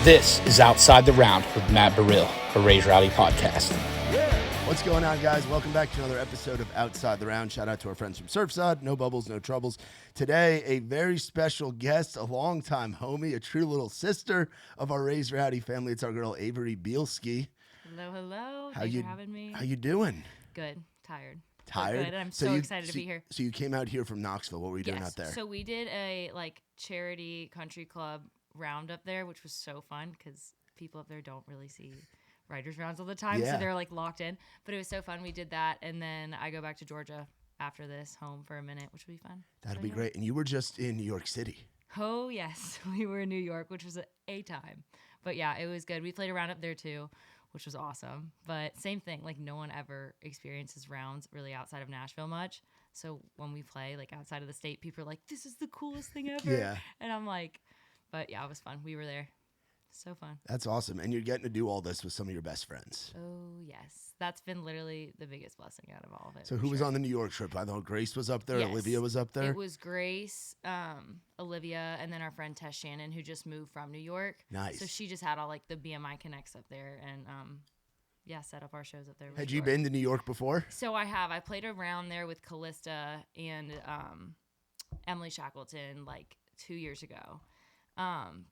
This is Outside the Round with Matt Burrill, a Rowdy podcast. What's going on, guys? Welcome back to another episode of Outside the Round. Shout out to our friends from Surfside. No bubbles, no troubles. Today, a very special guest, a longtime homie, a true little sister of our Rowdy family. It's our girl, Averie Bielski. Hello, hello. Thanks for having me. How you doing? Good. Tired. Tired? Good. I'm so excited to be here. So you came out here from Knoxville. What were you doing out there? So we did a charity country club round up there, which was so fun because people up there don't really see writers rounds all the time, so they're locked in. But it was so fun. We did that, and then I go back to Georgia after this, home for a minute, which will be fun. That'll be great. And you were just in New York City. Oh yes, we were in New York, which was a time. But yeah, it was good. We played a round up there too, which was awesome. But same thing, no one ever experiences rounds really outside of Nashville much. So when we play outside of the state, people are like, "This is the coolest thing ever." Yeah. And I'm like, but yeah, it was fun. We were there. So fun. That's awesome. And you're getting to do all this with some of your best friends. Oh, yes. That's been literally the biggest blessing out of all of it. So who was on the New York trip? I know Grace was up there. Yes. Olivia was up there. It was Grace, Olivia, and then our friend Tess Shannon, who just moved from New York. Nice. So she just had all the BMI Connects up there and set up our shows up there. Had you been to New York before? So I have. I played around there with Callista and Emily Shackleton 2 years ago.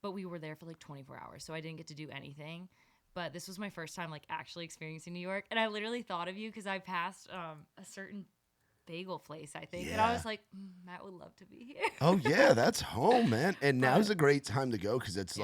But we were there for 24 hours, so I didn't get to do anything. But this was my first time actually experiencing New York, and I literally thought of you because I passed a certain bagel place, I think, and I was like, Matt would love to be here. Oh yeah, that's home, man. And now's a great time to go because it's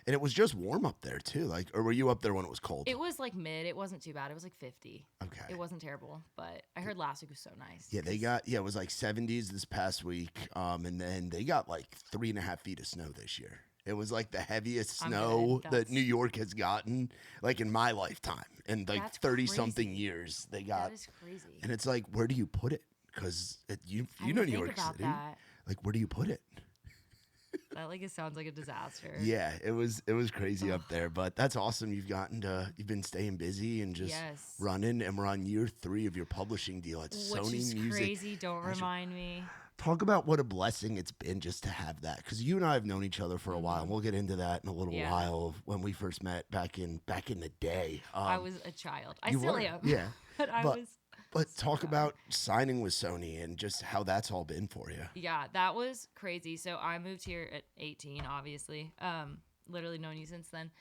and it was just warm up there too. Or were you up there when it was cold? It was mid. It wasn't too bad. It was 50. Okay. It wasn't terrible, but I heard last week was so nice. Yeah, they got it was 70s this past week, and then they got 3.5 feet of snow this year. It was the heaviest snow that New York has gotten in my lifetime. In 30-something years, they got. That is crazy. And it's where do you put it? Because you know New York City. That. Where do you put it? That it sounds like a disaster. Yeah, it was crazy up there, but that's awesome. You've been staying busy and just running, and we're on year 3 of your publishing deal at Sony Music. Which is crazy. Don't remind me. Talk about what a blessing it's been just to have that, because you and I have known each other for a while, and we'll get into that in a little while of when we first met back in the day. I was a child. I still am. Yeah, But talk about signing with Sony and just how that's all been for you. Yeah, that was crazy. So I moved here at 18, obviously. Literally known you since then.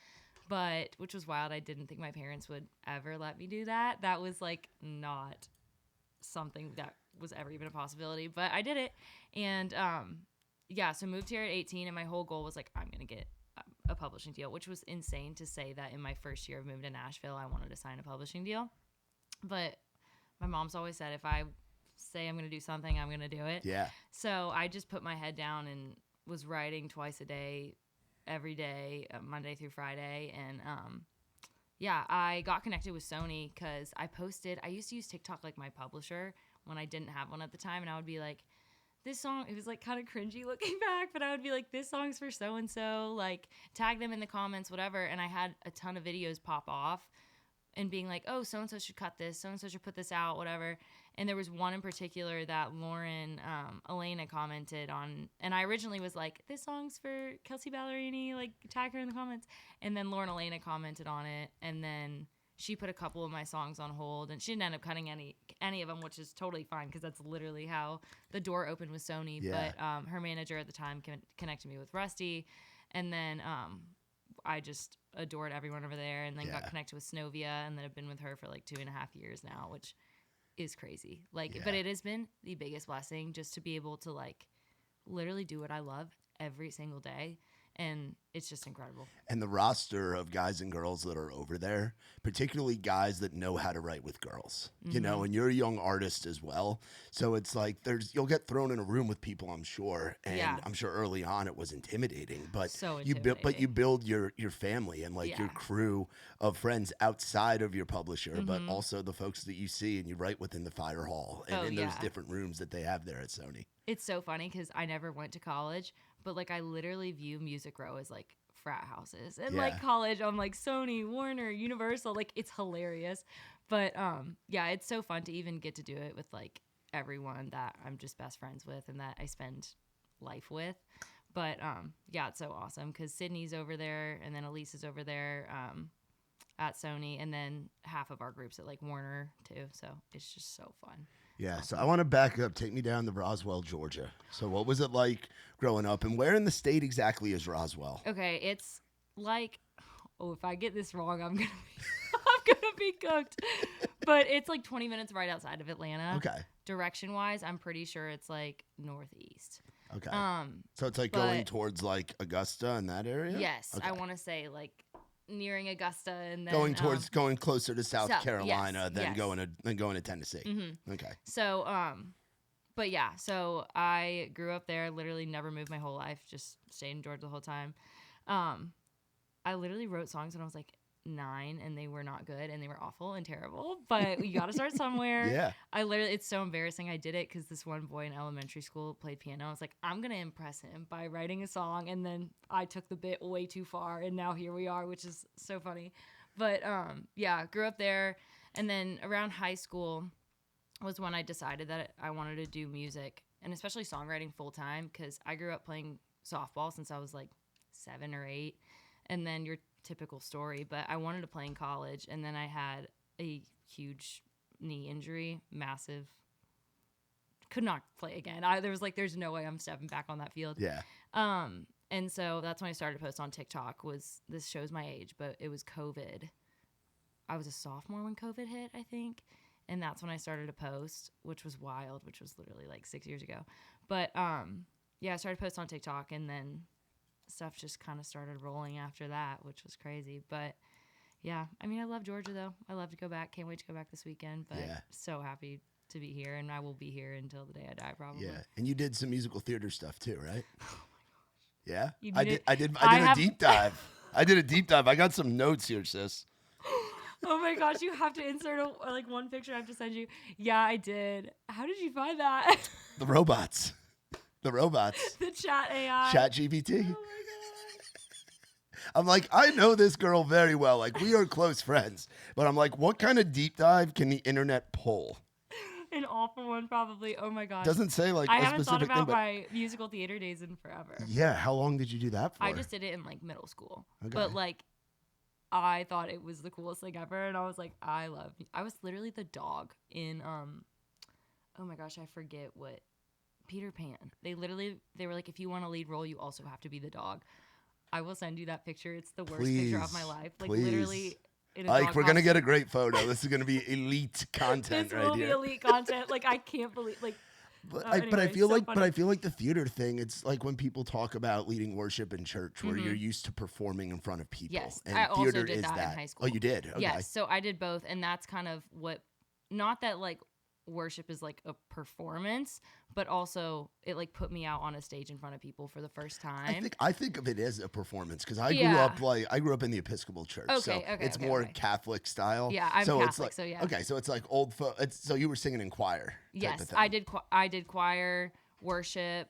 But, which was wild. I didn't think my parents would ever let me do that. That was not something that was ever even a possibility. But I did it. And so moved here at 18. And my whole goal was I'm going to get a publishing deal, which was insane to say that in my first year of moving to Nashville, I wanted to sign a publishing deal. But my mom's always said, if I say I'm going to do something, I'm going to do it. Yeah. So I just put my head down and was writing twice a day, every day, Monday through Friday. And I got connected with Sony because I used to use TikTok like my publisher when I didn't have one at the time. And I would be like, this song, it was kind of cringy looking back, but I would be like, this song's for so-and-so, tag them in the comments, whatever. And I had a ton of videos pop off. And being like, oh, so-and-so should cut this, so-and-so should put this out, whatever. And there was one in particular that Lauren Elena commented on. And I originally was like, this song's for Kelsey Ballerini, tag her in the comments. And then Lauren Elena commented on it. And then she put a couple of my songs on hold. And she didn't end up cutting any of them, which is totally fine because that's literally how the door opened with Sony. Yeah. But her manager at the time connected me with Rusty. And then I just adored everyone over there, and then got connected with Snovia, and then I've been with her for 2.5 years now, which is crazy. But it has been the biggest blessing just to be able to literally do what I love every single day. And it's just incredible. And the roster of guys and girls that are over there, particularly guys that know how to write with girls, and you're a young artist as well. So it's you'll get thrown in a room with people, I'm sure. And I'm sure early on it was intimidating, but you build your family and your crew of friends outside of your publisher, but also the folks that you see and you write within the fire hall and in those different rooms that they have there at Sony. It's so funny because I never went to college, but I literally view Music Row as frat houses. And college, I'm Sony, Warner, Universal. It's hilarious. But it's so fun to even get to do it with everyone that I'm just best friends with and that I spend life with. But yeah, it's so awesome because Sydney's over there, and then Elise is over there at Sony, and then half of our group's at like Warner too. So it's just so fun. Yeah, so I want to back up. Take me down to Roswell, Georgia. So what was it like growing up, and where in the state exactly is Roswell? Okay, it's like, oh, if I get this wrong, I'm gonna I'm gonna be cooked. But it's like 20 minutes right outside of Atlanta. Okay. Direction wise, I'm pretty sure it's like northeast. Okay. So it's like going towards like Augusta and that area? Yes, Okay. I want to say like nearing Augusta and then going closer to South Carolina than yes. going to Tennessee. Mm-hmm. Okay. So but yeah, so I grew up there, literally never moved my whole life, just stayed in Georgia the whole time. I literally wrote songs when I was like 9 and they were not good and they were awful and terrible, but you got to start somewhere. Yeah. It's so embarrassing I did it because this one boy in elementary school played piano. I was like, I'm going to impress him by writing a song, and then I took the bit way too far and now here we are, which is so funny. But yeah, grew up there, and then around high school was when I decided that I wanted to do music and especially songwriting full time because I grew up playing softball since I was like 7 or 8, and then your typical story, but I wanted to play in college, and then I had a huge knee injury, massive, could not play again. There's no way I'm stepping back on that field. Yeah. And so that's when I started to post on TikTok. This shows my age, but it was COVID. I was a sophomore when COVID hit, I think, and that's when I started to post, which was wild, which was literally like 6 years ago. But yeah, I started to post on TikTok, and then stuff just kind of started rolling after that, which was crazy. But yeah, I mean, I love Georgia though. I love to go back. Can't wait to go back this weekend, but so happy to be here, and I will be here until the day I die probably. Yeah. And you did some musical theater stuff too, right? Oh my gosh. Yeah. I did a deep dive. I did a deep dive. I got some notes here, sis. Oh my gosh, you have to insert one picture I have to send you. Yeah, I did. How did you find that? The robots. The chat AI. Chat GPT. Oh my god. I'm like, I know this girl very well. Like, we are close friends. But I'm like, what kind of deep dive can the internet pull? An awful one, probably. Oh my gosh. Doesn't say like I a haven't thought specific about thing. my musical theater days in forever. Yeah, how long did you do that for? I just did it in like middle school. Okay. But like, I thought it was the coolest thing ever, and I was like, I was literally the dog in oh my gosh, I forget what, Peter Pan. They were like, if you want a lead role, you also have to be the dog. I will send you that picture. It's the worst picture of my life. Like literally in a like, dog we're gonna costume. get a great photo. This is gonna be elite content This right will here. be elite content. Like, I can't believe But anyway, I feel so like funny. but I feel like the theater thing, it's like when people talk about leading worship in church where you're used to performing in front of people. Yes, And I also theater did is that in high school. Oh, you did? Okay. Yes, so I did both, and that's kind of what, not that like worship is like a performance, but also it like put me out on a stage in front of people for the first time. I think of it as a performance because I Yeah. grew up in the Episcopal church, so Okay, it's okay, more okay. Catholic style. Yeah, I'm so Catholic, it's like, so yeah. Okay, so it's like so you were singing in choir. Type Yes, of thing. I did choir, worship,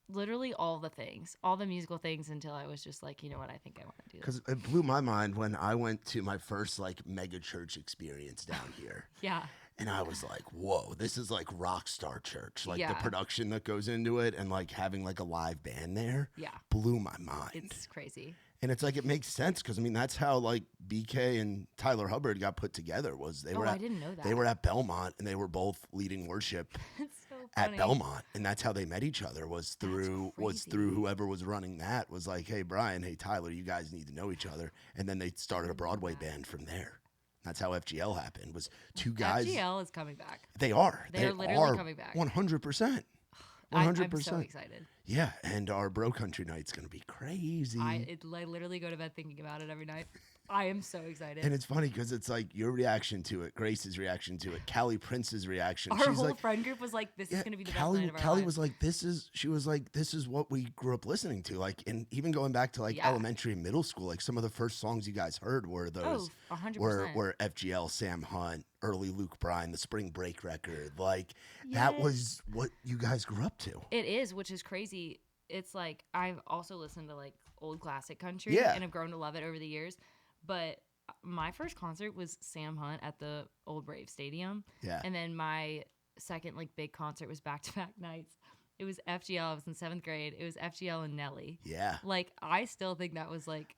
literally all the things, all the musical things, until I was just like, you know what, I think I want to do this. Because it blew my mind when I went to my first like mega church experience down here. Yeah. And I was like, whoa, this is like rock star church. Like Yeah. the production that goes into it and like having like a live band there Yeah. blew my mind. It's crazy. And it's like, it makes sense because, I mean, that's how like BK and Tyler Hubbard got put together was they were I at, didn't know that. They were at Belmont and they were both leading worship It's so at funny. Belmont. And that's how they met each other was through crazy. whoever was running that was like, hey, Brian, hey, Tyler, you guys need to know each other. And then they started a Broadway band from there. That's how FGL happened was two guys. FGL is coming back. They are. They're literally coming back. 100%. I'm 100%. so excited. Yeah, and our Bro Country night's going to be crazy. I literally go to bed thinking about it every night. I am so excited. And it's funny because it's like your reaction to it, Grace's reaction to it, Callie Prince's reaction. Our She's whole like, friend group was like, this is going to be the Callie, best night of our Callie lives. was like, this is what we grew up listening to. Like, and even going back to like Yeah. elementary and middle school, like some of the first songs you guys heard were those 100%. were FGL, Sam Hunt, early Luke Bryan, the Spring Break record. Like that was what you guys grew up to. It is, which is crazy. It's like, I've also listened to like old classic country Yeah. and have grown to love it over the years. But my first concert was Sam Hunt at the Old Brave Stadium. Yeah. And then my second like big concert was back-to-back nights. It was FGL. I was in 7th grade. It was FGL and Nelly. Yeah. Like, I still think that was, like,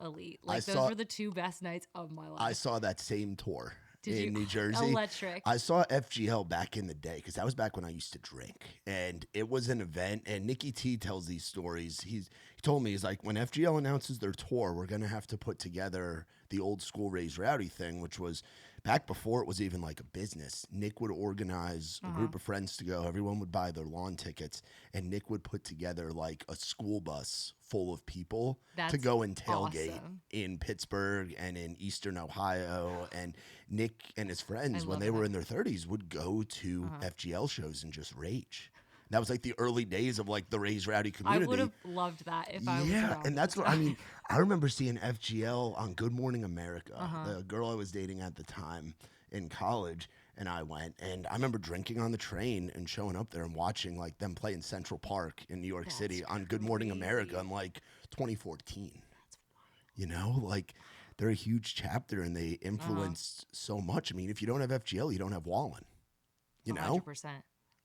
elite. Like, those were the 2 best nights of my life. I saw that same tour Did in you? New Jersey. Electric. I saw FGL back in the day because that was back when I used to drink, and it was an event. And Nicky T tells these stories. He told me, he's like, when FGL announces their tour, we're gonna have to put together the old school Raise Rowdy thing, which was back before it was even like a business. Nick would organize a group of friends to go. Everyone would buy their lawn tickets, and Nick would put together like a school bus full of people to go and tailgate in Pittsburgh and in Eastern Ohio. And Nick and his friends, when they were in their 30s, would go to FGL shows and just rage. That was like the early days of like the Raise Rowdy community. I would have loved that if I was around. And that's what I mean. I remember seeing FGL on Good Morning America. The girl I was dating at the time in college, and I went, and I remember drinking on the train and showing up there and watching like them play in Central Park in New York City on Good Morning America in like 2014. You know, like they're a huge chapter and they influenced so much. I mean, if you don't have FGL, you don't have Wallen. You know? 100%.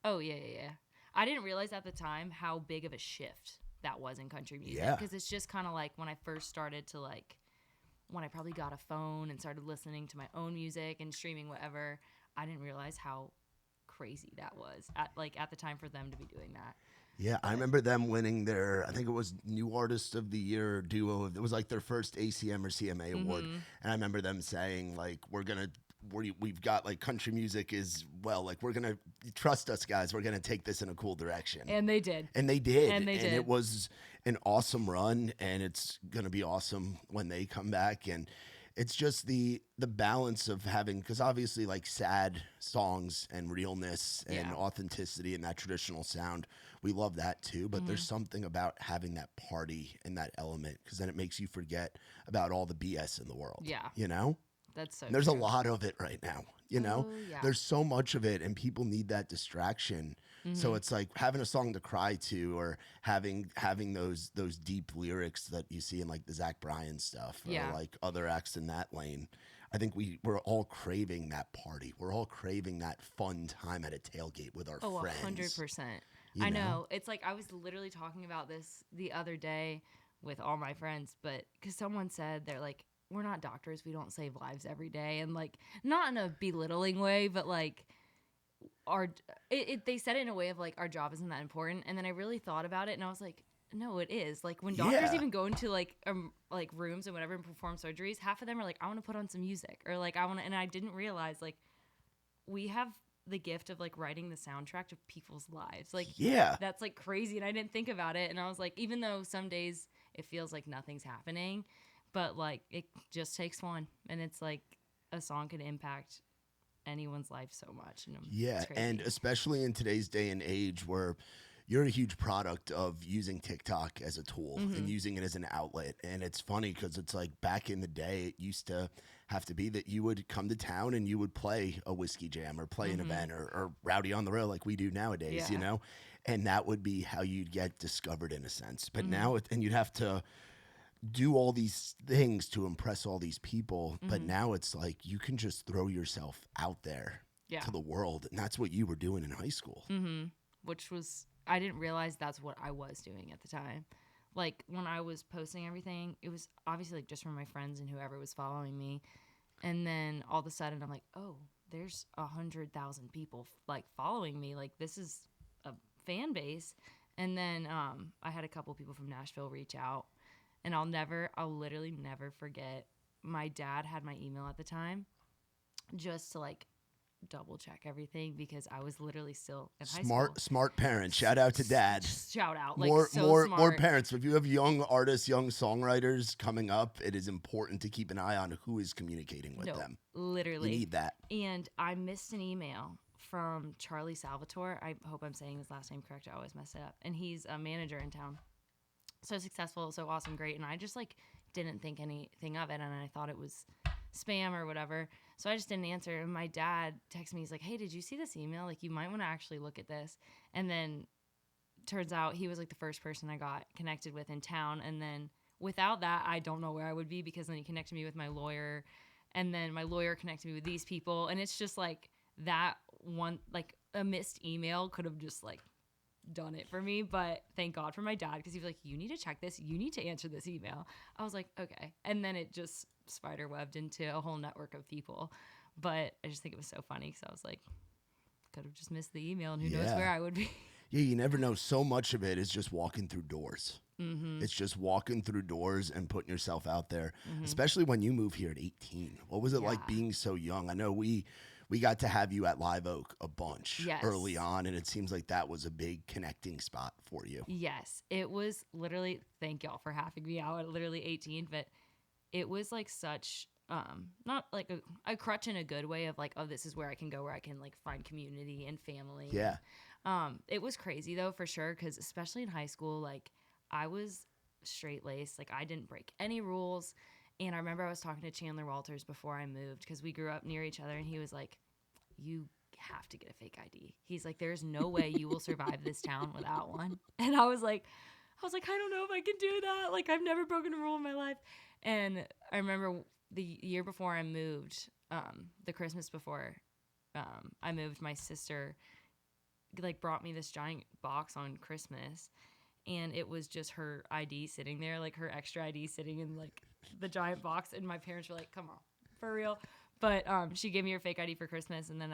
Oh, yeah. I didn't realize at the time how big of a shift that was in country music. Yeah. Because it's just kind of like when I first started to like, when I probably got a phone and started listening to my own music and streaming whatever, I didn't realize how crazy that was at the time for them to be doing that. Yeah, I remember them winning their, I think it was New Artist of the Year duo. It was like their first ACM or CMA award. And I remember them saying like, we've got like country music is, well, like we're going to trust us guys. We're going to take this in a cool direction. And they did. And it was an awesome run, and it's going to be awesome when they come back. And it's just the balance of having, because obviously like sad songs and realness and authenticity and that traditional sound, we love that too. But there's something about having that party and that element, because then it makes you forget about all the BS in the world. Yeah. You know? That's so There's true. a lot of it right now, you know? There's so much of it, and people need that distraction. So it's like having a song to cry to, or having those deep lyrics that you see in like the Zach Bryan stuff, or like other acts in that lane. I think we're all craving that party. We're all craving that fun time at a tailgate with our friends. 100%. I know. It's like I was literally talking about this the other day with all my friends, but because someone said, they're like, we're not doctors. We don't save lives every day. And like, not in a belittling way, but like they said it in a way of like, our job isn't that important. And then I really thought about it and I was like, no, it is. Like when doctors even go into like rooms and whatever and perform surgeries, half of them are like, I want to put on some music, or like and I didn't realize like we have the gift of like writing the soundtrack to people's lives. Like, that's like crazy. And I didn't think about it. And I was like, even though some days it feels like nothing's happening, but like it just takes one, and it's like a song can impact anyone's life so much. And especially in today's day and age where you're a huge product of using TikTok as a tool and using it as an outlet. And it's funny because it's like back in the day, it used to have to be that you would come to town and you would play a whiskey jam or play an event or Rowdy on the Rail like we do nowadays, you know, and that would be how you'd get discovered in a sense. But now, and you'd have to do all these things to impress all these people. But now it's like you can just throw yourself out there to the world. And that's what you were doing in high school. Which was, I didn't realize that's what I was doing at the time. Like when I was posting everything, it was obviously like just from my friends and whoever was following me. And then all of a sudden I'm like, oh, there's 100,000 people like following me. Like this is a fan base. And then I had a couple people from Nashville reach out. And I'll literally never forget, my dad had my email at the time just to like double check everything because I was literally still in high school. Smart parents. Shout out to dad. Shout out. Like More smart. parents. If you have young artists, young songwriters coming up, it is important to keep an eye on who is communicating with them. Literally. You need that. And I missed an email from Charlie Salvatore. I hope I'm saying his last name correct. I always mess it up. And he's a manager in town. So successful, so awesome, great. And I just like didn't think anything of it, and I thought it was spam or whatever. So I just didn't answer. And my dad texted me, he's like, hey, did you see this email? Like, you might want to actually look at this. And then turns out he was like the first person I got connected with in town. And then without that, I don't know where I would be, because then he connected me with my lawyer, and then my lawyer connected me with these people. And it's just like that one, like a missed email could have just like done it for me. But thank God for my dad, because he was like, you need to check this. You need to answer this email. I was like, okay. And then it just spider webbed into a whole network of people. But I just think it was so funny, because I was like, could have just missed the email, and who knows where I would be. Yeah, you never know. So much of it is just walking through doors. Mm-hmm. It's just walking through doors and putting yourself out there, especially when you move here at 18. What was it like being so young? I know we got to have you at Live Oak a bunch early on, and it seems like that was a big connecting spot for you. Yes, it was literally, thank y'all for having me out at literally 18, but it was like such, not like a crutch in a good way of like, oh, this is where I can go, where I can like find community and family. Yeah. It was crazy though, for sure, because especially in high school, like I was straight laced, like I didn't break any rules. And I remember I was talking to Chandler Walters before I moved, because we grew up near each other, and he was like, you have to get a fake ID. He's like, there's no way you will survive this town without one. And I was like, I don't know if I can do that. Like, I've never broken a rule in my life. And I remember the year before I moved, the Christmas before I moved, my sister like brought me this giant box on Christmas, and it was just her ID sitting there, like her extra ID sitting in like the giant box. And my parents were like, come on, for real. But she gave me her fake ID for Christmas, and then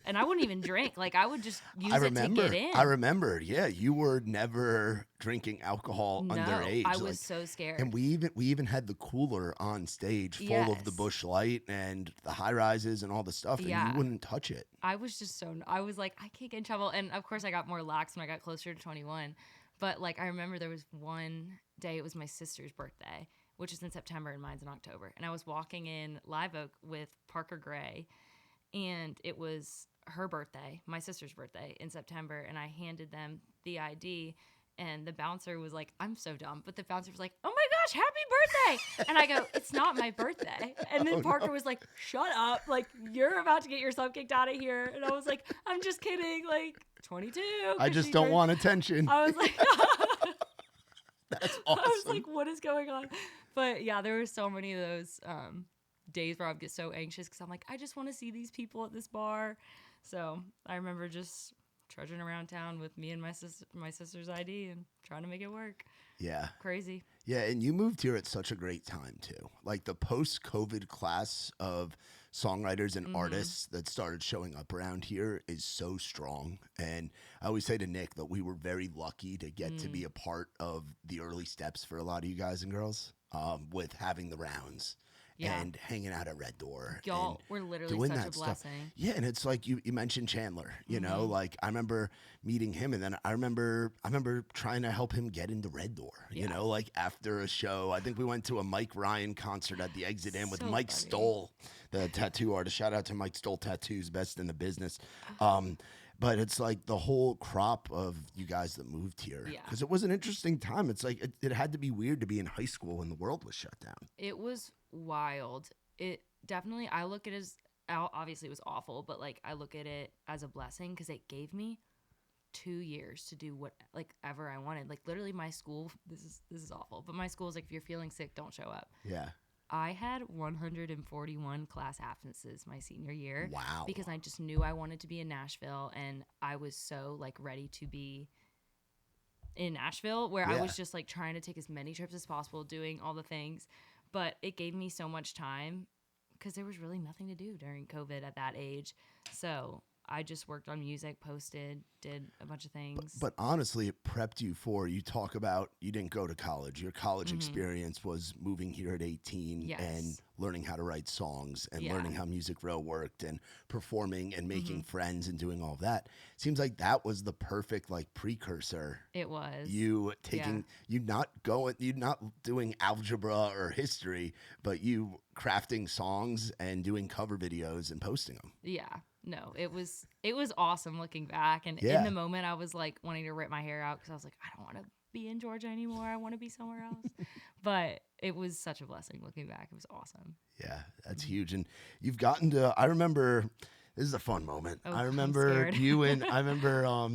and I wouldn't even drink. Like, I would just use it to get in. I remember, yeah, you were never drinking alcohol underage. I was so scared. And we even had the cooler on stage full of the Busch Light and the high rises and all the stuff, and you wouldn't touch it. I was just I was like, I can't get in trouble. And of course, I got more lax when I got closer to 21. But like, I remember there was one day, it was my sister's birthday, which is in September, and mine's in October. And I was walking in Live Oak with Parker Gray, and it was her birthday, my sister's birthday, in September, and I handed them the ID, and the bouncer was like, I'm so dumb, but the bouncer was like, oh my gosh, happy birthday! And I go, it's not my birthday. And then Parker was like, shut up, like, you're about to get yourself kicked out of here. And I was like, I'm just kidding, like, 22. I just don't want attention. I was like, that's awesome. I was like, what is going on? But yeah, there were so many of those days where I would get so anxious, because I'm like, I just want to see these people at this bar. So I remember just trudging around town with me and my sister's ID and trying to make it work. Yeah. Crazy. Yeah, and you moved here at such a great time too. Like the post-COVID class of songwriters and artists that started showing up around here is so strong. And I always say to Nick that we were very lucky to get to be a part of the early steps for a lot of you guys and girls, with having the rounds. Yeah. And hanging out at Red Door. Y'all were literally doing such that a blessing. Stuff. Yeah, and it's like you mentioned Chandler, you know, like I remember meeting him, and then I remember trying to help him get into Red Door, you know, like after a show. I think we went to a Mike Ryan concert at the Exit Inn with Mike Stoll, the tattoo artist. Shout out to Mike Stoll Tattoos, best in the business. But it's like the whole crop of you guys that moved here, because it was an interesting time. It's like it had to be weird to be in high school when the world was shut down. It was wild. It definitely, I look at it as, obviously it was awful, but like I look at it as a blessing, because it gave me 2 years to do what like ever I wanted. Like literally my school, this is awful, but my school is like, if you're feeling sick, don't show up. Yeah. I had 141 class absences my senior year. Wow. Because I just knew I wanted to be in Nashville, and I was so like ready to be in Nashville, where I was just like trying to take as many trips as possible, doing all the things. But it gave me so much time, because there was really nothing to do during COVID at that age. So I just worked on music, posted, did a bunch of things. But honestly, it prepped you for, you talk about, you didn't go to college. Your college experience was moving here at 18 and learning how to write songs and learning how Music Row worked and performing and making friends and doing all of that. Seems like that was the perfect like precursor. It was. You taking, you not doing algebra or history, but you crafting songs and doing cover videos and posting them. Yeah. No, it was awesome looking back. And in the moment, I was like wanting to rip my hair out, because I was like, I don't want to be in Georgia anymore. I want to be somewhere else. But it was such a blessing looking back. It was awesome. Yeah, that's huge. And you've gotten to, I remember, this is a fun moment. Oh, I remember you and, I remember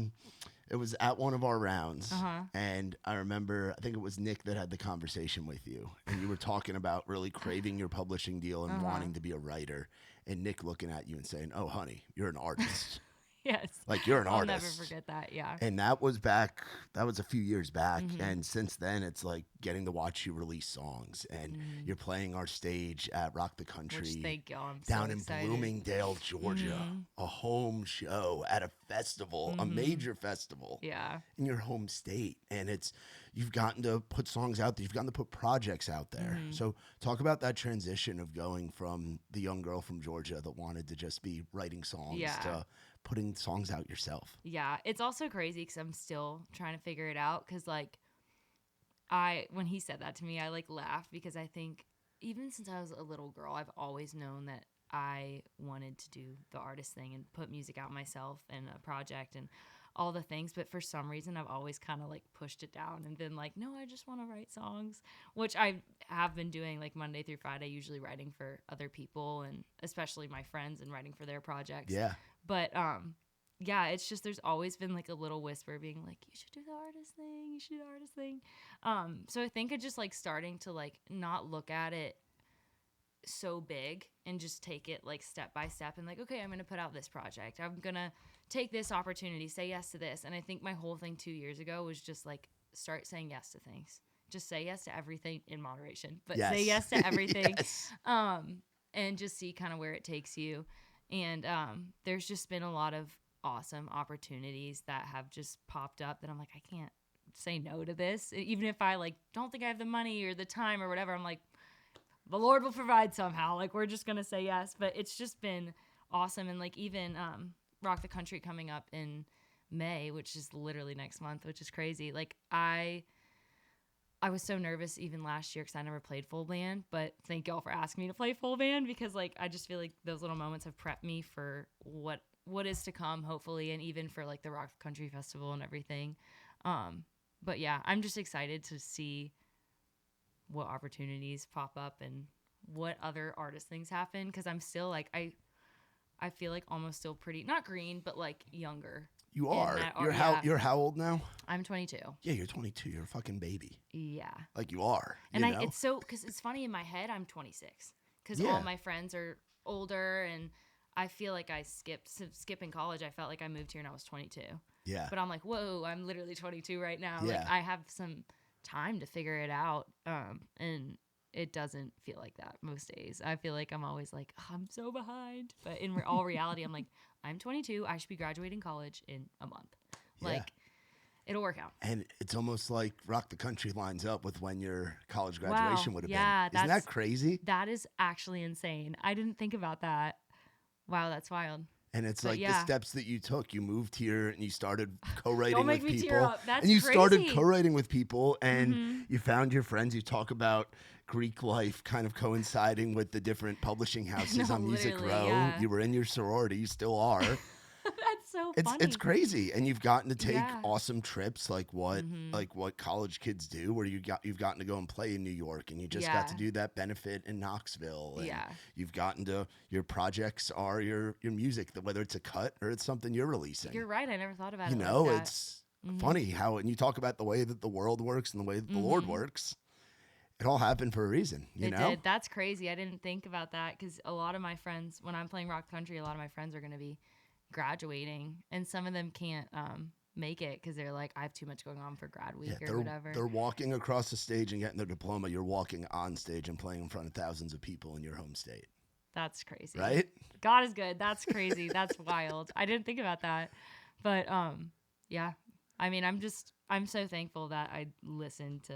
it was at one of our rounds. And I remember, I think it was Nick that had the conversation with you. And you were talking about really craving your publishing deal and wanting to be a writer. And Nick looking at you and saying, oh, honey, you're an artist. Yes. Like, you're an I'll artist. never forget that. Yeah. And that was a few years back. And since then, it's like getting to watch you release songs. And you're playing our stage at Rock the Country. Which, thank you. I'm down so in excited. Bloomingdale, Georgia. A home show at a festival, a major festival. Yeah. In your home state. And you've gotten to put songs out there. You've gotten to put projects out there. So talk about that transition of going from the young girl from Georgia that wanted to just be writing songs to putting songs out yourself. Yeah. It's also crazy because I'm still trying to figure it out. Because, like, when he said that to me, I, like, laughed because I think even since I was a little girl, I've always known that I wanted to do the artist thing and put music out myself and a project and all the things. But for some reason, I've always kind of, like, pushed it down and been like, no, I just want to write songs, which I have been doing, like, Monday through Friday, usually writing for other people and especially my friends and writing for their projects. Yeah. But, yeah, it's just there's always been, like, a little whisper being like, you should do the artist thing. You should do the artist thing. So I think it's just, like, starting to, like, not look at it so big and just take it, like, step by step and, like, okay, I'm going to put out this project. I'm going to take this opportunity, say yes to this. And I think my whole thing 2 years ago was just, like, start saying yes to things. Just say yes to everything in moderation. But say yes to everything. And just see kind of where it takes you. And there's just been a lot of awesome opportunities that have just popped up that I'm like, I can't say no to this. Even if I, like, don't think I have the money or the time or whatever, I'm like, the Lord will provide somehow. Like, we're just going to say yes. But it's just been awesome. And, like, even Rock the Country coming up in May, which is literally next month, which is crazy. Like, I was so nervous even last year because I never played full band, but thank y'all for asking me to play full band because, like, I just feel like those little moments have prepped me for what is to come, hopefully, and even for, like, the Rock the Country Festival and everything. But yeah, I'm just excited to see what opportunities pop up and what other artist things happen because I'm still, like, I feel like almost still pretty, not green, but, like, younger. You are. You're how old now? I'm 22. Yeah, you're 22. You're a fucking baby. Yeah. Like, you are. And you know? it's so, because it's funny, in my head, I'm 26. Because all my friends are older, and I feel like I skipping college, I felt like I moved here and I was 22. Yeah. But I'm like, whoa, I'm literally 22 right now. Yeah. Like, I have some time to figure it out. And it doesn't feel like that most days. I feel like I'm always like, oh, I'm so behind. But in all reality, I'm like, I'm 22. I should be graduating college in a month. Like, it'll work out. And it's almost like Rock the Country lines up with when your college graduation would have been. Isn't that crazy? That is actually insane. I didn't think about that. Wow, that's wild. And it's like the steps that you took. You moved here and you started co-writing Don't make with me people. tear up. That's and you crazy. started co-writing with people and you found your friends. You talk about Greek life kind of coinciding with the different publishing houses on Music Row. Yeah. You were in your sorority. You still are. That's so funny. It's crazy. And you've gotten to take awesome trips like what college kids do, where you've gotten to go and play in New York, and you just got to do that benefit in Knoxville. And you've gotten to, your projects are your music, whether it's a cut or it's something you're releasing. You're right. I never thought about it. You know, like that. it's funny how, and you talk about the way that the world works and the way that the Lord works. It all happened for a reason, you know? Did. That's crazy. I didn't think about that because a lot of my friends, when I'm playing Rock Country, a lot of my friends are going to be graduating, and some of them can't make it because they're like, I have too much going on for grad week or whatever. They're walking across the stage and getting their diploma. You're walking on stage and playing in front of thousands of people in your home state. That's crazy. Right? God is good. That's crazy. That's wild. I didn't think about that. But yeah. I mean, I'm so thankful that I listened to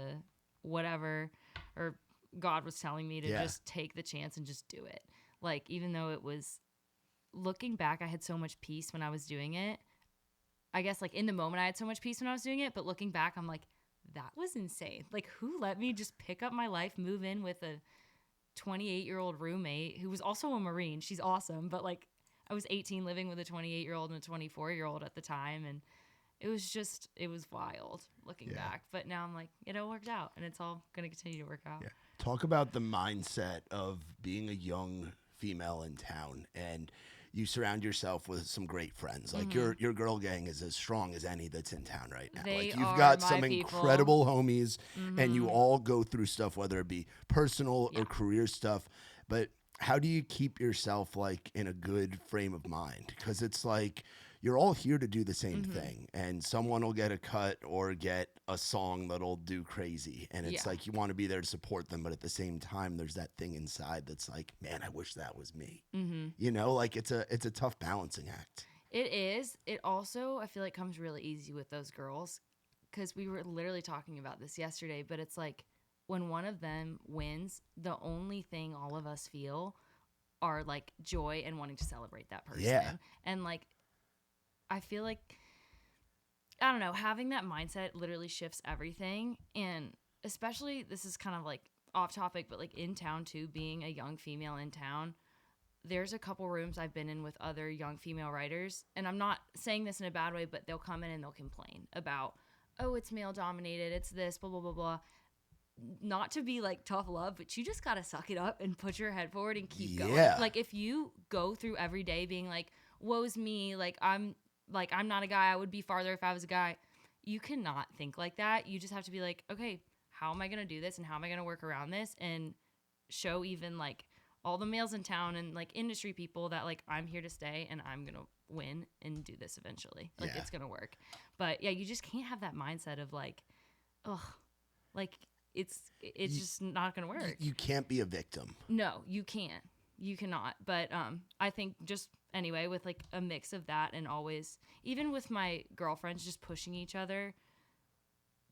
whatever or God was telling me to just take the chance and just do it. Like, even though it was, looking back, I had so much peace when I was doing it. I guess, like, in the moment I had so much peace when I was doing it, but looking back, I'm like, that was insane. Like, who let me just pick up my life, move in with a 28-year-old roommate who was also a Marine. She's awesome. But, like, I was 18 living with a 28-year-old and a 24-year-old at the time. And it was wild looking back. But now I'm like, it all worked out, and it's all going to continue to work out. Yeah. Talk about the mindset of being a young female in town, and you surround yourself with some great friends. Like, your girl gang is as strong as any that's in town right now. They like, you've are got my some people. incredible homies, and you all go through stuff, whether it be personal or career stuff. But how do you keep yourself, like, in a good frame of mind? Because it's like, you're all here to do the same thing, and someone will get a cut or get a song that'll do crazy, and it's like you want to be there to support them, but at the same time there's that thing inside that's like, man, I wish that was me. You know, like it's a tough balancing act. It is. It also, I feel like, comes really easy with those girls, because we were literally talking about this yesterday, but it's like when one of them wins, the only thing all of us feel are like joy and wanting to celebrate that person. And like, I feel like, I don't know, having that mindset literally shifts everything. And especially, this is kind of like off topic, but like in town too, being a young female in town, there's a couple rooms I've been in with other young female writers, and I'm not saying this in a bad way, but they'll come in and they'll complain about, oh, it's male dominated, it's this, blah, blah, blah, blah. Not to be like tough love, but you just got to suck it up and put your head forward and keep going. Like if you go through every day being like, woe's me, like I'm not a guy, I would be farther if I was a guy. You cannot think like that. You just have to be like, okay, how am I going to do this and how am I going to work around this, and show even like all the males in town and like industry people that like I'm here to stay and I'm going to win and do this eventually. Like it's going to work. But yeah, you just can't have that mindset of like, ugh, like it's just not going to work. You can't be a victim. No, you can't. You cannot. But I think just anyway, with like a mix of that, and always, even with my girlfriends, just pushing each other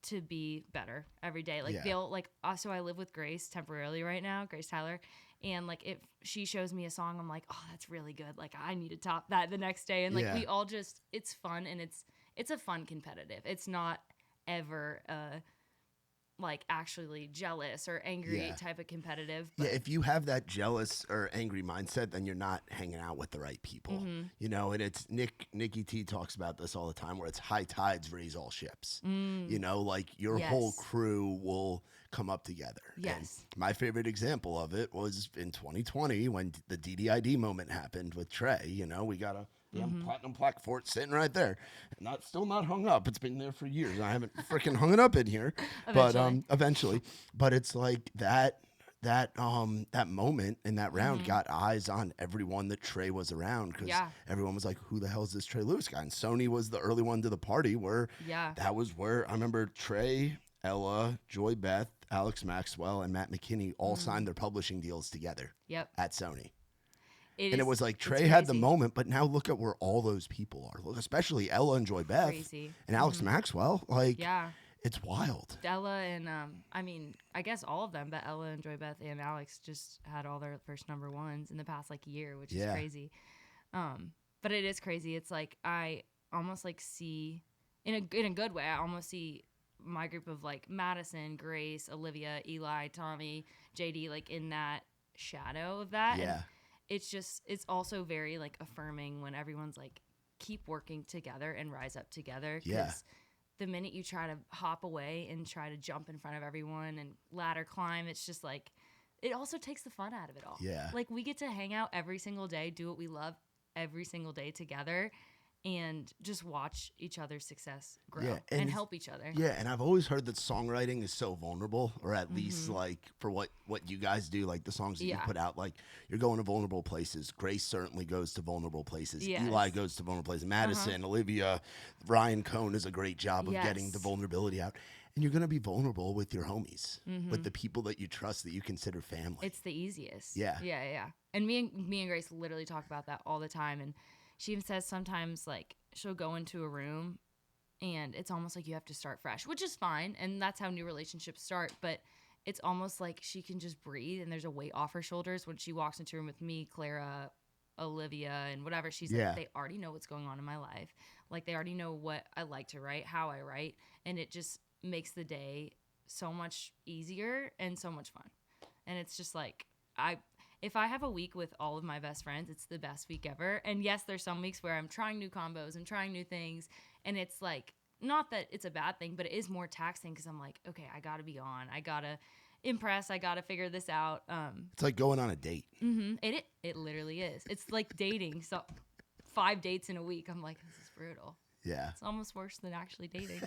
to be better every day. Like they'll like, so I live with Grace temporarily right now, Grace Tyler. And like if she shows me a song, I'm like, oh, that's really good. Like I need to top that the next day. And like we all just, it's fun, and it's a fun competitive. It's not ever like actually jealous or angry type of competitive. But if you have that jealous or angry mindset, then you're not hanging out with the right people. You know, and it's Nikki T talks about this all the time, where it's high tides raise all ships. You know, like your whole crew will come up together. And my favorite example of it was in 2020 when the DDID moment happened with Trey. You know, we got a platinum plaque for it sitting right there, still not hung up. It's been there for years. I haven't freaking hung it up in here, but eventually. But it's like that moment in that round got eyes on everyone that Trey was around, because everyone was like, who the hell is this Trey Lewis guy? And Sony was the early one to the party, where that was where I remember Trey, Ella, Joy Beth, Alex Maxwell, and Matt McKinney all signed their publishing deals together at Sony. It was like Trey had the moment, but now look at where all those people are. Look, especially Ella and Joy Beth and Alex Maxwell. Like, it's wild. Ella and I mean, I guess all of them, but Ella and Joy Beth and Alex just had all their first number ones in the past like year, which is crazy. But it is crazy. It's like I almost like see in a good way. I almost see my group of like Madison, Grace, Olivia, Eli, Tommy, JD, like in that shadow of that. Yeah. And it's also very like affirming when everyone's like, keep working together and rise up together. Because the minute you try to hop away and try to jump in front of everyone and ladder climb, it's just like, it also takes the fun out of it all. Yeah. Like we get to hang out every single day, do what we love every single day together, and just watch each other's success grow and help each other. Yeah, and I've always heard that songwriting is so vulnerable, or at least like for what you guys do, like the songs that you put out, like you're going to vulnerable places. Grace certainly goes to vulnerable places. Eli goes to vulnerable places. Madison, Olivia, Ryan Cohn does a great job of getting the vulnerability out. And you're going to be vulnerable with your homies, with the people that you trust, that you consider family. It's the easiest. Yeah. And me and Grace literally talk about that all the time. And she even says sometimes like she'll go into a room and it's almost like you have to start fresh, which is fine. And that's how new relationships start. But it's almost like she can just breathe and there's a weight off her shoulders when she walks into a room with me, Clara, Olivia, and whatever. She's like, they already know what's going on in my life. Like they already know what I like to write, how I write. And it just makes the day so much easier and so much fun. And it's just like, if I have a week with all of my best friends, it's the best week ever. And yes, there's some weeks where I'm trying new combos and trying new things. And it's like, not that it's a bad thing, but it is more taxing because I'm like, okay, I got to be on. I got to impress. I got to figure this out. It's like going on a date. It literally is. It's like dating. So 5 dates in a week. I'm like, this is brutal. Yeah. It's almost worse than actually dating.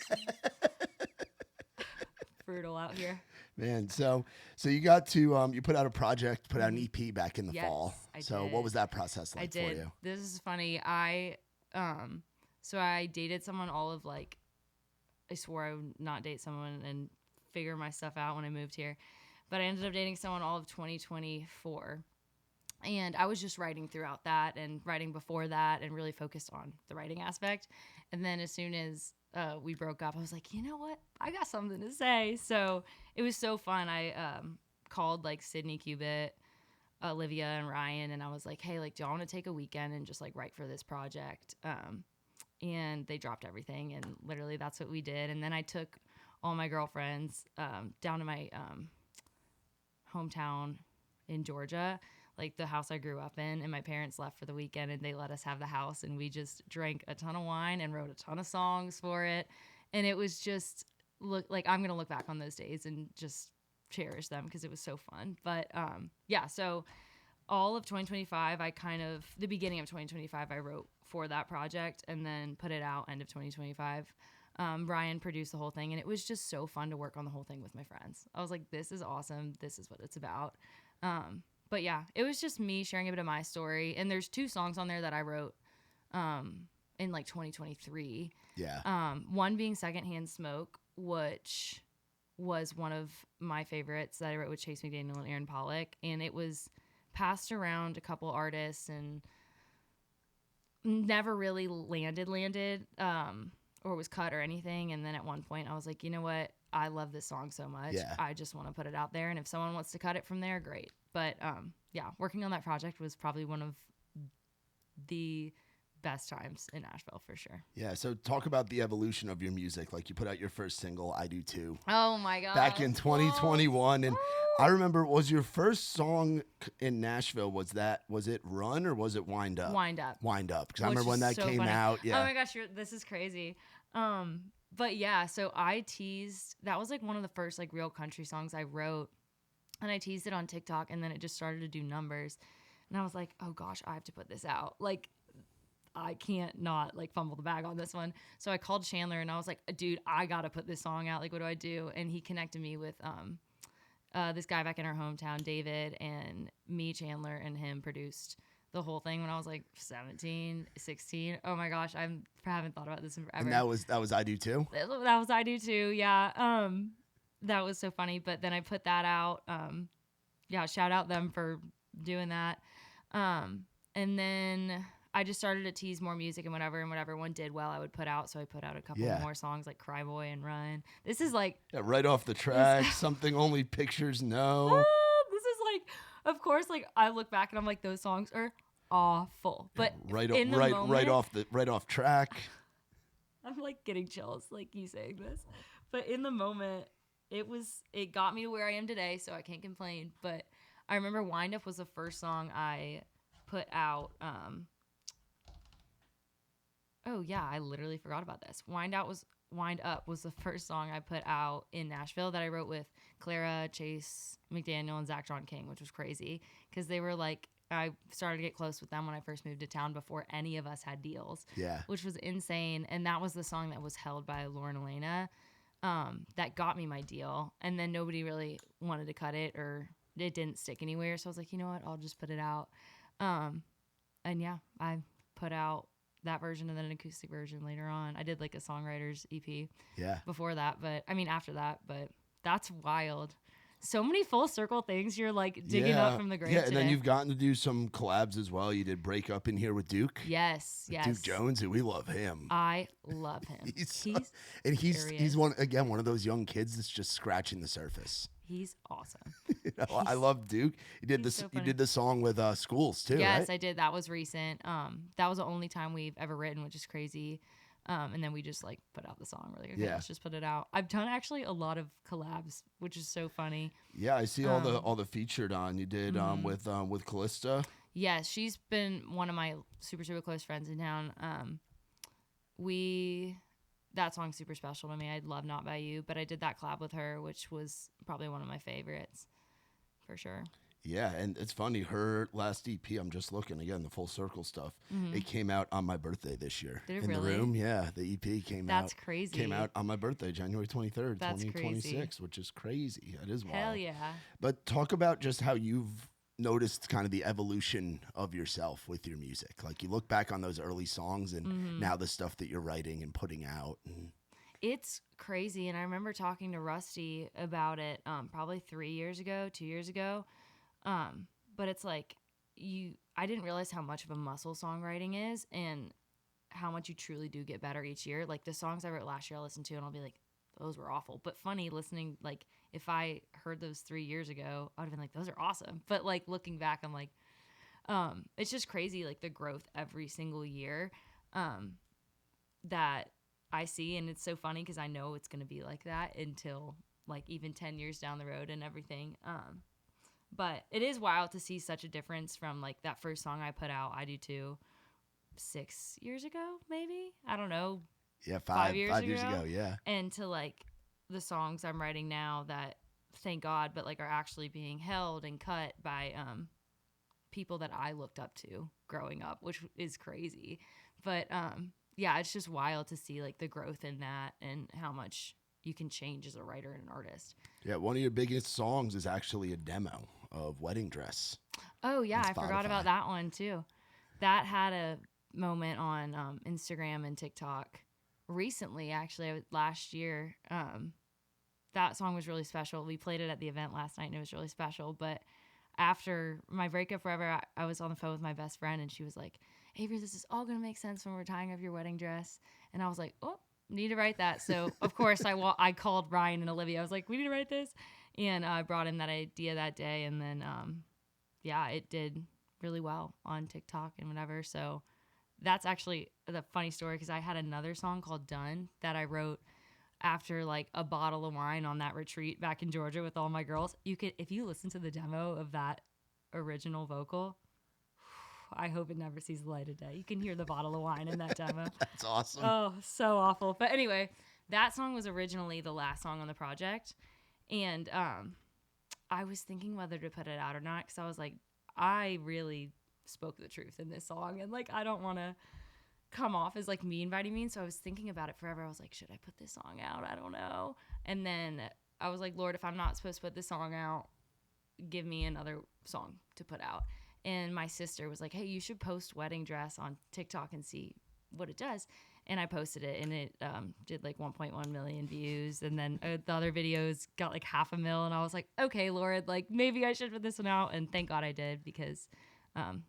Brutal out here. Man, so you got to you put out a project, put out an EP back in the fall. I so did. what was that process like for you? This is funny. I So I dated someone all of like, I swore I would not date someone and figure my stuff out when I moved here. But I ended up dating someone all of 2024. And I was just writing throughout that and writing before that and really focused on the writing aspect. And then as soon as we broke up, I was like, you know what? I got something to say. So it was so fun. I called like Sydney Cubitt, Olivia, and Ryan, and I was like, hey, like, do y'all want to take a weekend and just like write for this project? And they dropped everything, and literally that's what we did. And then I took all my girlfriends down to my hometown in Georgia, like the house I grew up in, and my parents left for the weekend, and they let us have the house, and we just drank a ton of wine and wrote a ton of songs for it. And it was just like I'm gonna look back on those days and just cherish them because it was so fun. But yeah, so all of 2025, the beginning of 2025, I wrote for that project and then put it out end of 2025. Ryan produced the whole thing, and it was just so fun to work on the whole thing with my friends. I was like, this is awesome. This is what it's about. But yeah, it was just me sharing a bit of my story. And there's 2 songs on there that I wrote in like 2023. Yeah. One being Secondhand Smoke, which was one of my favorites that I wrote with Chase McDaniel and Aaron Pollock. And it was passed around a couple artists and never really landed or was cut or anything. And then at one point I was like, you know what? I love this song so much. Yeah. I just want to put it out there. And if someone wants to cut it from there, great. But yeah, working on that project was probably one of the best times in Nashville for sure. Yeah. So talk about the evolution of your music. Like you put out your first single, I Do Too. Oh my God. Back in 2021. And I remember, was your first song in Nashville, was it Run or was it Wind Up? Wind Up. Wind Up. Because I remember when that came out. Yeah. Oh my gosh, this is crazy. But yeah, so I teased, that was like one of the first like real country songs I wrote. And I teased it on TikTok, and then it just started to do numbers. And I was like, oh gosh, I have to put this out. Like, I can't not like fumble the bag on this one. So I called Chandler and I was like, dude, I got to put this song out. Like, what do I do? And he connected me with this guy back in our hometown, David, and me, Chandler, and him produced the whole thing when I was like 17, 16. Oh my gosh, I haven't thought about this in forever. And that was I Do Too? That was I Do Too, yeah. That was so funny. But then I put that out. Yeah, shout out them for doing that. And then I just started to tease more music and whatever one did well, I would put out. So I put out a couple more songs like Cry Boy and Run. This is like... Yeah, right off the track, Something Only Pictures Know. This is like, of course, like I look back and I'm like, those songs are awful. But right off track. I'm like getting chills, like you saying this. But in the moment, it got me to where I am today, so I can't complain. But I remember Wind Up was the first song I put out. Oh yeah, I literally forgot about this. Wind Up was the first song I put out in Nashville that I wrote with Clara, Chase McDaniel, and Zach John King, which was crazy because they were like, I started to get close with them when I first moved to town before any of us had deals. Yeah. Which was insane. And that was the song that was held by Lauren Elena. That got me my deal. And then nobody really wanted to cut it, or it didn't stick anywhere. So I was like, you know what? I'll just put it out. And yeah, I put out that version and then an acoustic version later on. I did like a songwriter's EP before that, after that, but that's wild. So many full circle things you're like digging up from the grave. Yeah, and today. then you've gotten to do some collabs as well. You did Break Up in here with Duke. Yes. Duke Jones, and we love him. I love him. he's one of those young kids that's just scratching the surface. He's awesome. I love Duke. He did this. You did the song with Schools too. Yes, right? I did. That was recent. That was the only time we've ever written, which is crazy. And then we just like put out the song. We're like, okay, let's just put it out. I've done actually a lot of collabs, which is so funny. Yeah, I see all the featured on. You did with Callista. Yes, she's been one of my super, super close friends in town. That song's super special to me. I love Not By You, but I did that collab with her, which was probably one of my favorites for sure. Yeah, and it's funny, her last EP, I'm just looking again, the Full Circle stuff. It came out on my birthday this year. Did it in really? the room? Yeah, the EP came out. That's crazy. Came out on my birthday, January 23rd, That's 2026, crazy. which is crazy. That is wild. Hell yeah. But talk about just how you've noticed kind of the evolution of yourself with your music? Like you look back on those early songs and now the stuff that you're writing and putting out. And It's crazy. And I remember talking to Rusty about it probably 2 years ago. But it's like I didn't realize how much of a muscle songwriting is and how much you truly do get better each year. Like the songs I wrote last year, I'll listen to and I'll be like, those were awful. But funny listening, like if I heard those 3 years ago, I would have been like, those are awesome. But like looking back, I'm like, it's just crazy, like the growth every single year that I see. And it's so funny because I know it's going to be like that until like even 10 years down the road and everything. But it is wild to see such a difference from like that first song I put out, I Do Too, 6 years ago, maybe? I don't know. yeah, 5 years ago, yeah. And to like the songs I'm writing now that, thank God, but like are actually being held and cut by people that I looked up to growing up, which is crazy. But yeah, it's just wild to see like the growth in that and how much you can change as a writer and an artist. Yeah, one of your biggest songs is actually a demo of Wedding Dress. Oh yeah, I on forgot Spotify. about that one too. That had a moment on Instagram and TikTok recently, actually, last year. That song was really special. We played it at the event last night and it was really special. But after my breakup forever, I was on the phone with my best friend and she was like, Averie, this is all going to make sense when we're tying up your wedding dress. And I was like, oh, need to write that. So of course I called Ryan and Olivia. I was like, we need to write this. And I brought in that idea that day. And then, yeah, it did really well on TikTok and whatever. So that's actually the funny story because I had another song called Done that I wrote after like a bottle of wine on that retreat back in Georgia with all my girls. You could, if you listen to the demo of that original vocal, I hope it never sees the light of day. You can hear the bottle of wine in that demo. That's awesome. Oh, so awful. But anyway, that song was originally the last song on the project. And I was thinking whether to put it out or not because I was like, I really spoke the truth in this song. And like, I don't want to come off as like mean by any means. So I was thinking about it forever. I was like, should I put this song out? I don't know. And then I was like, Lord, if I'm not supposed to put this song out, give me another song to put out. And my sister was like, hey, you should post Wedding Dress on TikTok and see what it does. And I posted it and it did like 1.1 million views. And then the other videos got like 500,000. And I was like, okay, Lord, like maybe I should put this one out. And thank God I did because,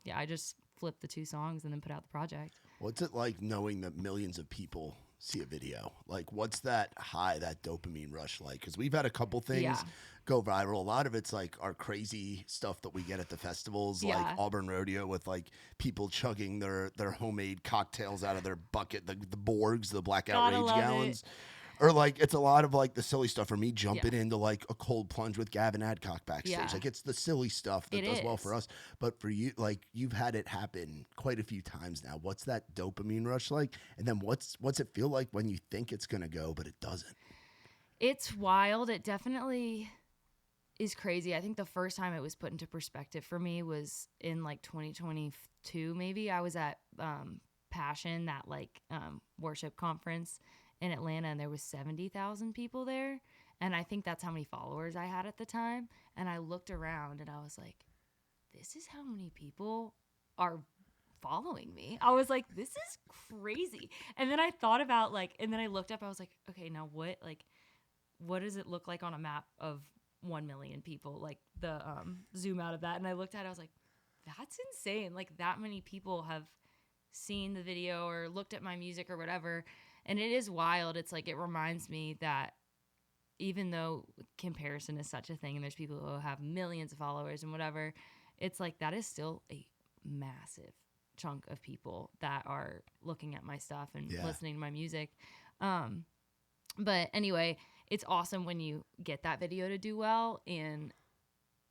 yeah, I just flipped the 2 songs and then put out the project. What's it like knowing that millions of people see a video? Like, what's that high, that dopamine rush like? Because we've had a couple things go viral. A lot of it's like our crazy stuff that we get at the festivals, like Auburn Rodeo with like people chugging their homemade cocktails out of their bucket, the Borgs, the Black Outrage gallons. Or like it's a lot of like the silly stuff for me jumping into like a cold plunge with Gavin Adcock backstage. Like it's the silly stuff that does well for us. But for you, like you've had it happen quite a few times now. What's that dopamine rush like? And then what's it feel like when you think it's gonna go but it doesn't? It's wild. It definitely is crazy. I think the first time it was put into perspective for me was in like 2022 maybe. I was at Passion, that like worship conference in Atlanta, and there was 70,000 people there. And I think that's how many followers I had at the time. And I looked around and I was like, this is how many people are following me. I was like, this is crazy. And then I thought about like, and then I looked up, I was like, okay, now what does it look like on a map of 1 million people? Like the zoom out of that. And I looked at it, I was like, that's insane. Like that many people have seen the video or looked at my music or whatever. And it is wild. It's like, it reminds me that even though comparison is such a thing and there's people who have millions of followers and whatever, it's like that is still a massive chunk of people that are looking at my stuff and listening to my music. But anyway, it's awesome when you get that video to do well. And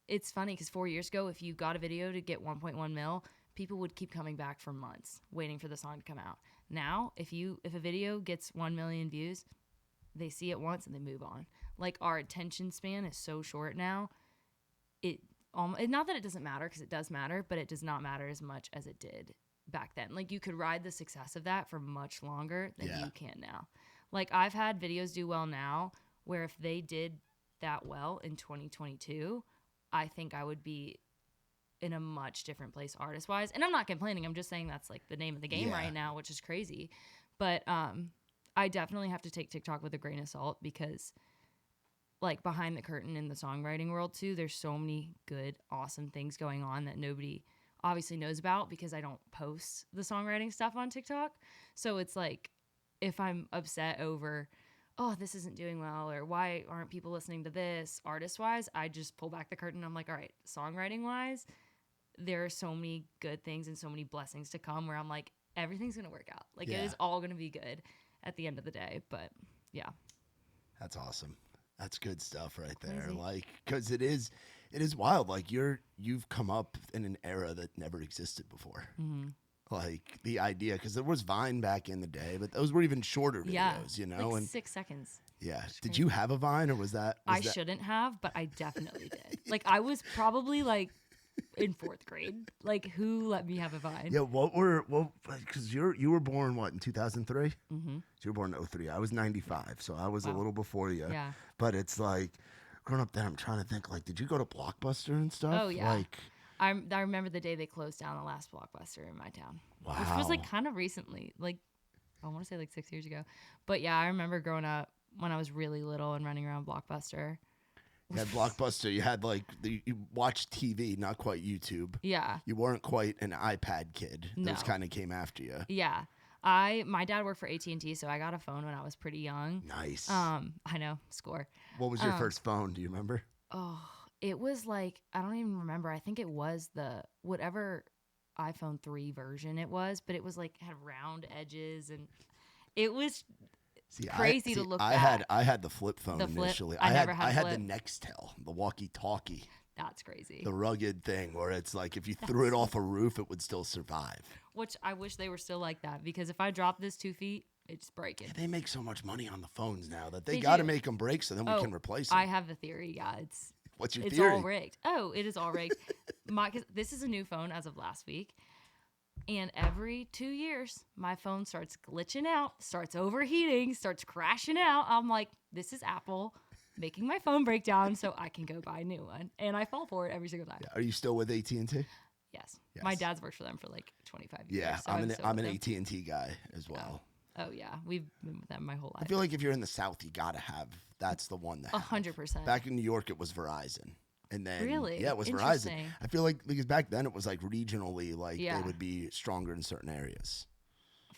it's funny because 4 years ago, if you got a video to get 1.1 mil, people would keep coming back for months waiting for the song to come out. Now, if a video gets 1 million views, they see it once and they move on. Like our attention span is so short now. Not that it doesn't matter, because it does matter, but it does not matter as much as it did back then. Like you could ride the success of that for much longer than you can now. Like I've had videos do well now where if they did that well in 2022, I think I would be in a much different place artist wise. And I'm not complaining. I'm just saying that's like the name of the game right now, which is crazy. But I definitely have to take TikTok with a grain of salt because like behind the curtain in the songwriting world too, there's so many good, awesome things going on that nobody obviously knows about because I don't post the songwriting stuff on TikTok. So it's like if I'm upset over, oh, this isn't doing well, or why aren't people listening to this artist wise, I just pull back the curtain. I'm like, all right, songwriting wise, there are so many good things and so many blessings to come where I'm like, everything's going to work out. Like it is all going to be good at the end of the day. But yeah. That's awesome. That's good stuff right there. Crazy. Like, cause it is wild. Like you've come up in an era that never existed before. Mm-hmm. Like the idea, because there was Vine back in the day, but those were even shorter videos, you know? Like and 6 seconds. yeah. Did you have a Vine or was that? I shouldn't have, but I definitely did. Like I was probably like in 4th grade. Like who let me have a Vine? Yeah. Because you were born what in 2003? Mm-hmm. So you were born in 03. I was 95, so I was a little before you. Yeah. But it's like growing up there, I'm trying to think. Like, did you go to Blockbuster and stuff? Oh yeah. Like. I remember the day they closed down the last Blockbuster in my town. Wow. Which was like kind of recently, like I want to say like 6 years ago. But yeah, I remember growing up when I was really little and running around Blockbuster. You had Blockbuster. You had like you watched TV, not quite YouTube. Yeah. You weren't quite an iPad kid. No. Those kind of came after you. Yeah. My dad worked for AT&T, so I got a phone when I was pretty young. Nice. I know, score. What was your first phone? Do you remember? Oh, it was like, I don't even remember. I think it was the whatever iPhone 3 version it was, but it was like had round edges and it was crazy to look back. I had the flip phone The flip? initially. I never had I had flip. the Nextel, the walkie-talkie, That's crazy. the rugged thing where it's like if you threw it off a roof, it would still survive. Which I wish they were still like that because if I drop this 2 feet, it's breaking. They make so much money on the phones now that They they got to do. make them break so then we can replace them. I have the theory. Yeah, What's your it's theory? all rigged. Oh, it is all rigged. 'Cause this is a new phone as of last week. And every 2 years, my phone starts glitching out, starts overheating, starts crashing out. I'm like, this is Apple making my phone break down so I can go buy a new one. And I fall for it every single time. Yeah. Are you still with AT&T? Yes. Yes. My dad's worked for them for like 25 years. Yeah, so I'm still an with them. AT&T guy as well. Oh, yeah. We've been with them my whole I life. feel like if you're in the South, you gotta have. That's the one that. 100%. Back in New York, it was Verizon, and then Really? yeah, it was Verizon. Interesting. I feel like because back then it was like regionally, like Yeah. they would be stronger in certain areas.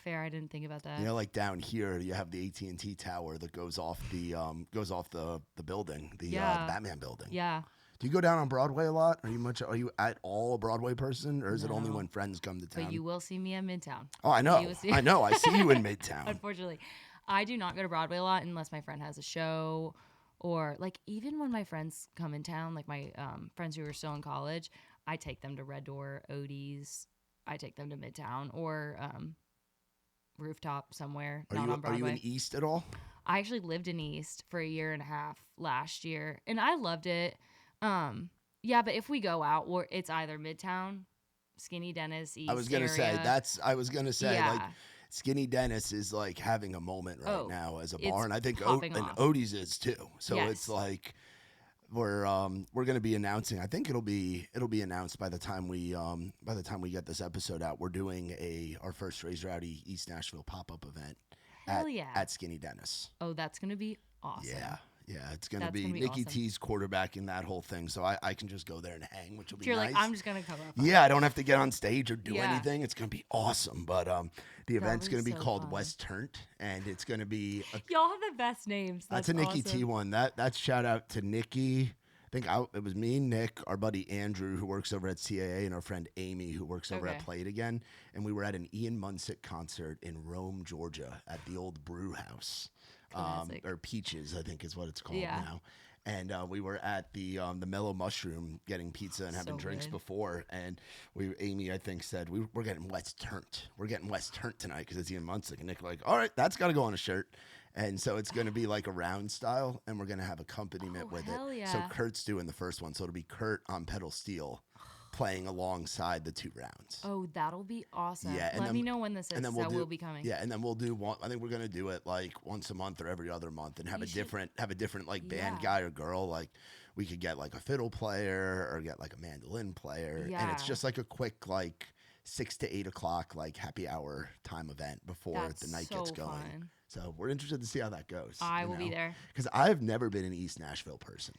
Fair. I didn't think about that. You know, like down here, you have the AT&T tower that goes off the building, the Batman building. Yeah. Do you go down on Broadway a lot? Are you at all a Broadway person, or is it only No. when friends come to town? But you will see me in Midtown. Oh, I know. will see- I know. I see you in Midtown. Unfortunately, I do not go to Broadway a lot unless my friend has a show or like even when my friends come in town, like my friends who are still in college, I take them to Red Door, Odie's. I take them to Midtown or Rooftop somewhere, not on Are Broadway. you in East at all? I actually lived in East for a year and a half last year, and I loved it. Yeah, but if we go out, it's either Midtown, Skinny Dennis, East. I was gonna say Yeah. like Skinny Dennis is like having a moment right Oh, now as a it's bar, and I think popping off. Odie's is too. So Yes. it's like we're gonna be announcing. I think it'll be announced by the time we get this episode out. We're doing our first Raise Rowdy East Nashville pop-up event Hell yeah. at Skinny Dennis. Oh, that's gonna be awesome. Yeah, it's gonna That's be gonna be Nikki awesome. T's quarterbacking that whole thing, so I can just go there and hang, which will be You're nice. like, I'm just gonna come up. Yeah, I don't have to get on stage or do Yeah. anything. It's gonna be awesome. But the event's be gonna be so called fun. West Turnt, and it's gonna be Y'all have the best names. that's a Nikki awesome. T one. That's shout out to Nikki. I think it was me, Nick, our buddy Andrew, who works over at CAA, and our friend Amy, who works over at Okay. Play It Again. And we were at an Ian Munsick concert in Rome, Georgia, at the old Brew House, Classic. or Peaches, I think is what it's called Yeah. now. And we were at the Mellow Mushroom getting pizza and having So drinks good. before. And Amy, I think, said we're getting West Turnt. We're getting West Turnt tonight because it's Ian Munsick. And Nick like, all right, that's got to go on a shirt. And so it's going to be like a round style, and we're going to have accompaniment with hell it. yeah. So Kurt's doing the first one, so it'll be Kurt on pedal steel, playing alongside the two rounds. Oh, that'll be awesome. Yeah, and Let then- me know when this is. and then That will be coming. Yeah, and then we'll do one. I think we're gonna do it like once a month or every other month, and have You a should- different like band Yeah. guy or girl. Like we could get like a fiddle player or get like a mandolin player. And it's Yeah. just like a quick, like 6 to 8 o'clock, like happy hour time event before That's the night so gets going. fun. So we're interested to see how that goes. I will be there. Because I've never been an East Nashville person.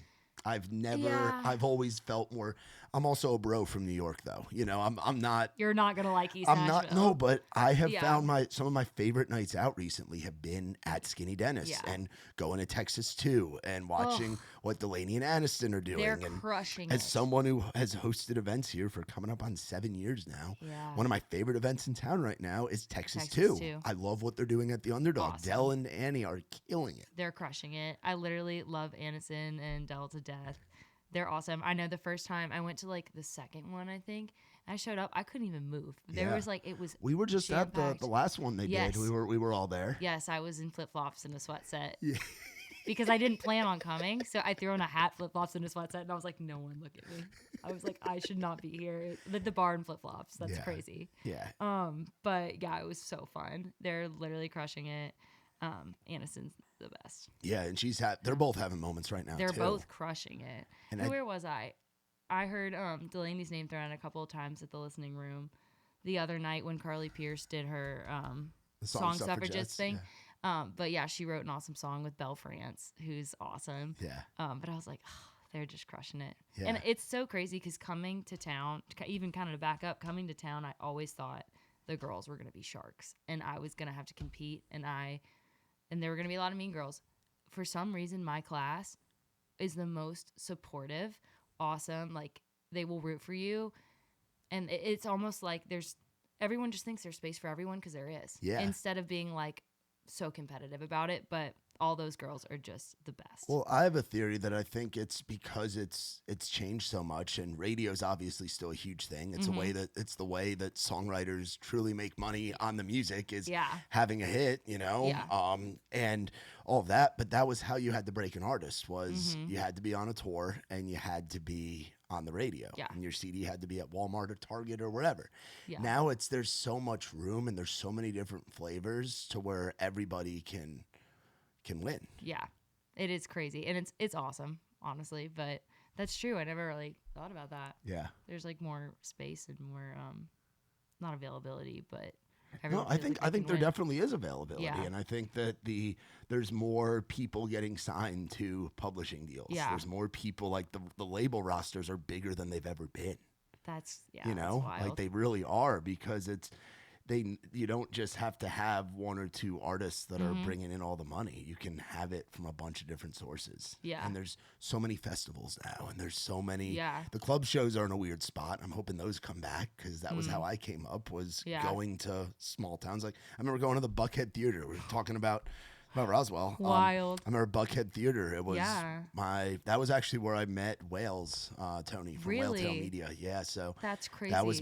Yeah. I've always felt more. I'm also a bro from New York, though. I'm not. You're not gonna like East I'm Nashville. not. No, but I have Yeah. found some of my favorite nights out recently have been at Skinny Dennis Yeah. and going to Texas too and watching what Delaney and Aniston are doing. They're and crushing as it. someone who has hosted events here for coming up on 7 years now, Yeah. one of my favorite events in town right now is Texas Texas 2. too. I love what they're doing at the Underdog. Awesome. Dell and Annie are killing it. They're crushing it. I literally love Aniston and Dell to death. They're awesome. I know the first time I went to like the second one, I think. I showed up. I couldn't even move. There Yeah. was like it was. We were just at jam-packed. the last one they Yes. did. We were all there. Yes, I was in flip flops and a sweat set. Yeah. Because I didn't plan on coming, so I threw on a hat, flip flops, and a sweat set, and I was like, "No one look at me." I was like, "I should not be here." The bar in flip flops. That's Yeah. crazy. Yeah. But yeah, it was so fun. They're literally crushing it. Aniston's the best. Yeah, and they're both having moments right now. They're too. both crushing it. And Where was I? I heard Delaney's name thrown out a couple of times at the listening room the other night when Carly Pierce did her The song Suffragettes suffragettes thing. But yeah, she wrote an awesome song with Belle France, who's awesome. Yeah. But I was like, oh, they're just crushing it. Yeah. And it's so crazy because coming to town, even kind of to back up, coming to town, I always thought the girls were going to be sharks and I was going to have to compete and there were going to be a lot of mean girls. For some reason, my class is the most supportive, awesome. Like they will root for you. And it's almost like everyone just thinks there's space for everyone because there is. Yeah. Instead of being like so competitive about it. But all those girls are just the best. Well, I have a theory that I think it's because it's changed so much, and radio's obviously still a huge thing. It's it's the way that songwriters truly make money on the music is Yeah. having a hit, Yeah. and all of that. But that was how you had to break an artist was Mm-hmm. you had to be on a tour and you had to be on the radio, Yeah. and your CD had to be at Walmart or Target or wherever. Yeah. Now there's so much room and there's so many different flavors to where everybody can win. Yeah, it is crazy, and it's awesome, honestly. But that's true. I never really thought about that. Yeah. There's like more space and more not availability, but No, everyone I feels think like they can there win. definitely is availability, Yeah. and I think that there's more people getting signed to publishing deals. Yeah. There's more people, like the label rosters are bigger than they've ever been. That's Like wild. they really are, because you don't just have to have one or two artists that Mm-hmm. are bringing in all the money. You can have it from a bunch of different sources. Yeah. And there's so many festivals now, and there's so many. Yeah. The club shows are in a weird spot. I'm hoping those come back, because that was how I came up, was Yeah. going to small towns. Like I remember going to the Buckhead Theater. We were talking about Roswell. Wild. I remember Buckhead Theater. It was Yeah. that was actually where I met Wales, Tony from Whaletail Really? Media. Yeah. So That's crazy. that was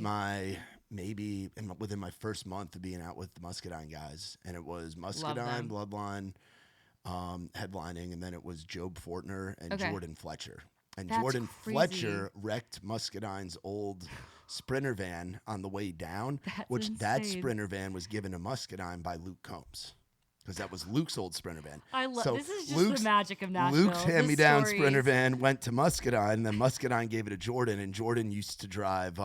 within my first month of being out with the Muscadine guys, and it was Muscadine, them. Bloodline, headlining, and then it was Job Fortner and Okay. Jordan Fletcher. And That's Jordan crazy. Fletcher wrecked Muscadine's old Sprinter van on the way down, That's which that insane. Sprinter van was given to Muscadine by Luke Combs, because that was Luke's old Sprinter van. I love So this is just Luke's- the magic of Nashville. Luke's The hand-me-down stories. Sprinter van went to Muscadine, and then Muscadine gave it to Jordan, and Jordan used to drive,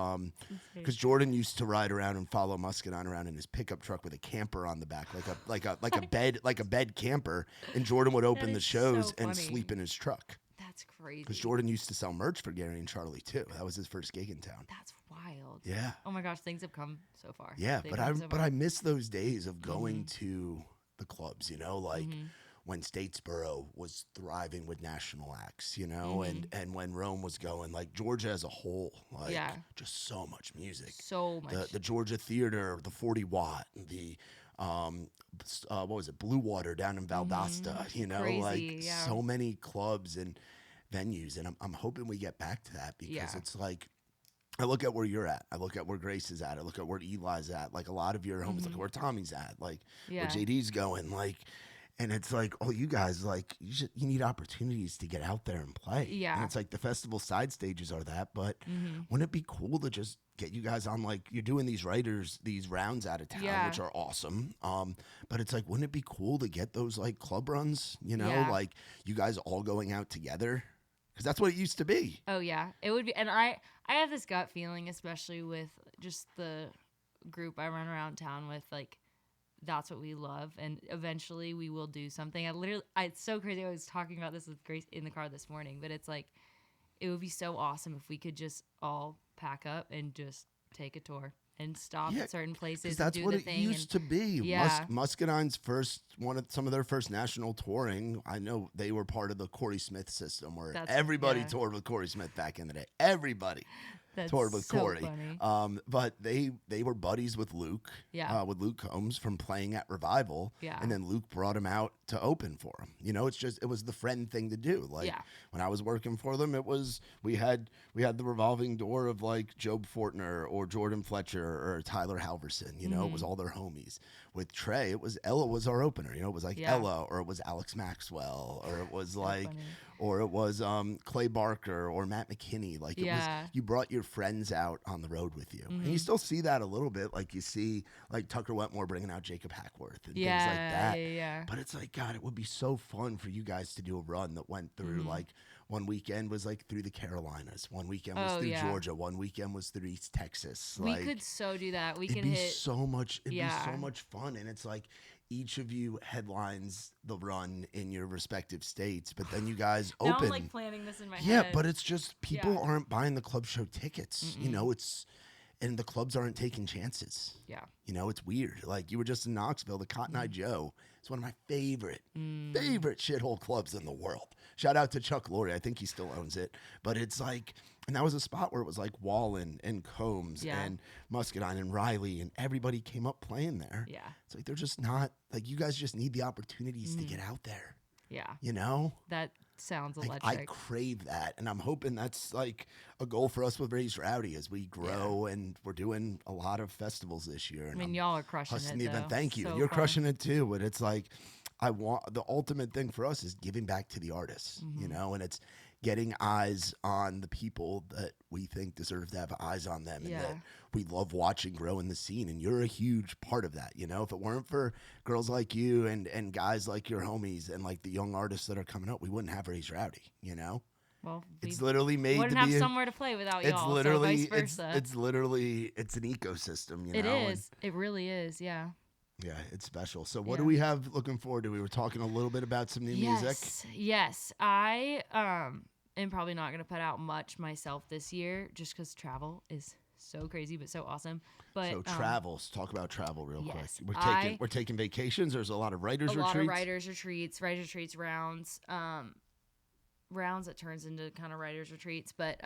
because Jordan used to ride around and follow Muscadine around in his pickup truck with a camper on the back, like a bed camper, and Jordan would open the is shows so and funny. sleep in his truck. That's crazy. Because Jordan used to sell merch for Gary and Charlie too. That was his first gig in town. That's wild. Yeah. Oh my gosh, things have come so far. Yeah, They've but come so but far. I miss those days of going to the clubs, like when Statesboro was thriving with national acts, and when Rome was going, like Georgia as a whole, like Yeah. just so much music. so much. The Georgia Theater, the 40 Watt, the what was it, Blue Water down in Valdosta, Crazy, like yeah. so many clubs and venues, and I'm hoping we get back to that, because Yeah. it's like, I look at where you're at. I look at where Grace is at. I look at where Eli's at. Like a lot of your homies, like where Tommy's at, like Yeah. where JD's going, like, and it's like, oh, you guys, like, you need opportunities to get out there and play. Yeah. And it's like the festival side stages are that, but wouldn't it be cool to just get you guys on, like, you're doing these rounds out of town, Yeah. which are awesome. But it's like, wouldn't it be cool to get those like club runs, Yeah. like you guys all going out together? Because that's what it used to be. Oh yeah, it would be. And I have this gut feeling, especially with just the group I run around town with, like that's what we love, and eventually we will do something. It's so crazy. I was talking about this with Grace in the car this morning, but it's like it would be so awesome if we could just all pack up and just take a tour and stop at certain places. That's and do what the it thing used to be. Yeah. Muscadine's some of their first national touring. I know they were part of the Corey Smith system, where everybody toured with Corey Smith back in the day. Everybody. Toured with so Corey. Funny. But they were buddies with Luke. Yeah. With Luke Combs from playing at Revival. Yeah. And then Luke brought him out to open for him. You know, it was the friend thing to do. Like when I was working for them, we had the revolving door of like Job Fortner or Jordan Fletcher or Tyler Halverson. You know, it was all their homies. With Trey, Ella was our opener. You know, it was like Ella, or it was Alex Maxwell, or it was like, or it was Clay Barker or Matt McKinney. Like it was, you brought your friends out on the road with you, and you still see that a little bit. Like you see, like Tucker Wetmore bringing out Jacob Hackworth and things like that. Yeah. But it's like, God, it would be so fun for you guys to do a run that went through like. One weekend was like through the Carolinas. One weekend was through Georgia. One weekend was through East Texas. We could so do that. It'd be so much fun. And it's like each of you headlines the run in your respective states, but then you guys open. Now I'm like planning this in my head. Yeah, but it's just people aren't buying the club show tickets. You know, and the clubs aren't taking chances. Yeah. You know, it's weird. Like you were just in Knoxville, the Cotton Eye Joe. It's one of my favorite shithole clubs in the world. Shout out to Chuck Lorre. I think he still owns it. But it's like, and that was a spot where it was like Wallen and Combs and Muscadine and Riley, and everybody came up playing there. Yeah. It's like they're just not, like you guys just need the opportunities to get out there. Yeah. You know? That sounds electric. I crave that, and I'm hoping that's like a goal for us with Raised Rowdy as we grow, and we're doing a lot of festivals this year. And I mean, y'all are crushing it. The event. Thank you. So You're fun. crushing it too. But it's like, I want the ultimate thing for us is giving back to the artists, you know, and it's getting eyes on the people that we think deserve to have eyes on them, and that we love watching grow in the scene. And you're a huge part of that. You know, if it weren't for girls like you and guys like your homies and like the young artists that are coming up, we wouldn't have Raised Rowdy, you know? Well, it's literally made wouldn't to be have somewhere to play without it's y'all. Literally, so vice versa. It's literally, it's an ecosystem, you know? It is. It really is, yeah. Yeah, it's special. So what do we have looking forward to? We were talking a little bit about some new music. Yes. I am probably not going to put out much myself this year just because travel is so crazy but so awesome. But so travels, talk about travel real quick. We're Taking vacations. There's a lot of writers retreats. A lot of writers retreats, rounds that turns into kind of writers retreats. But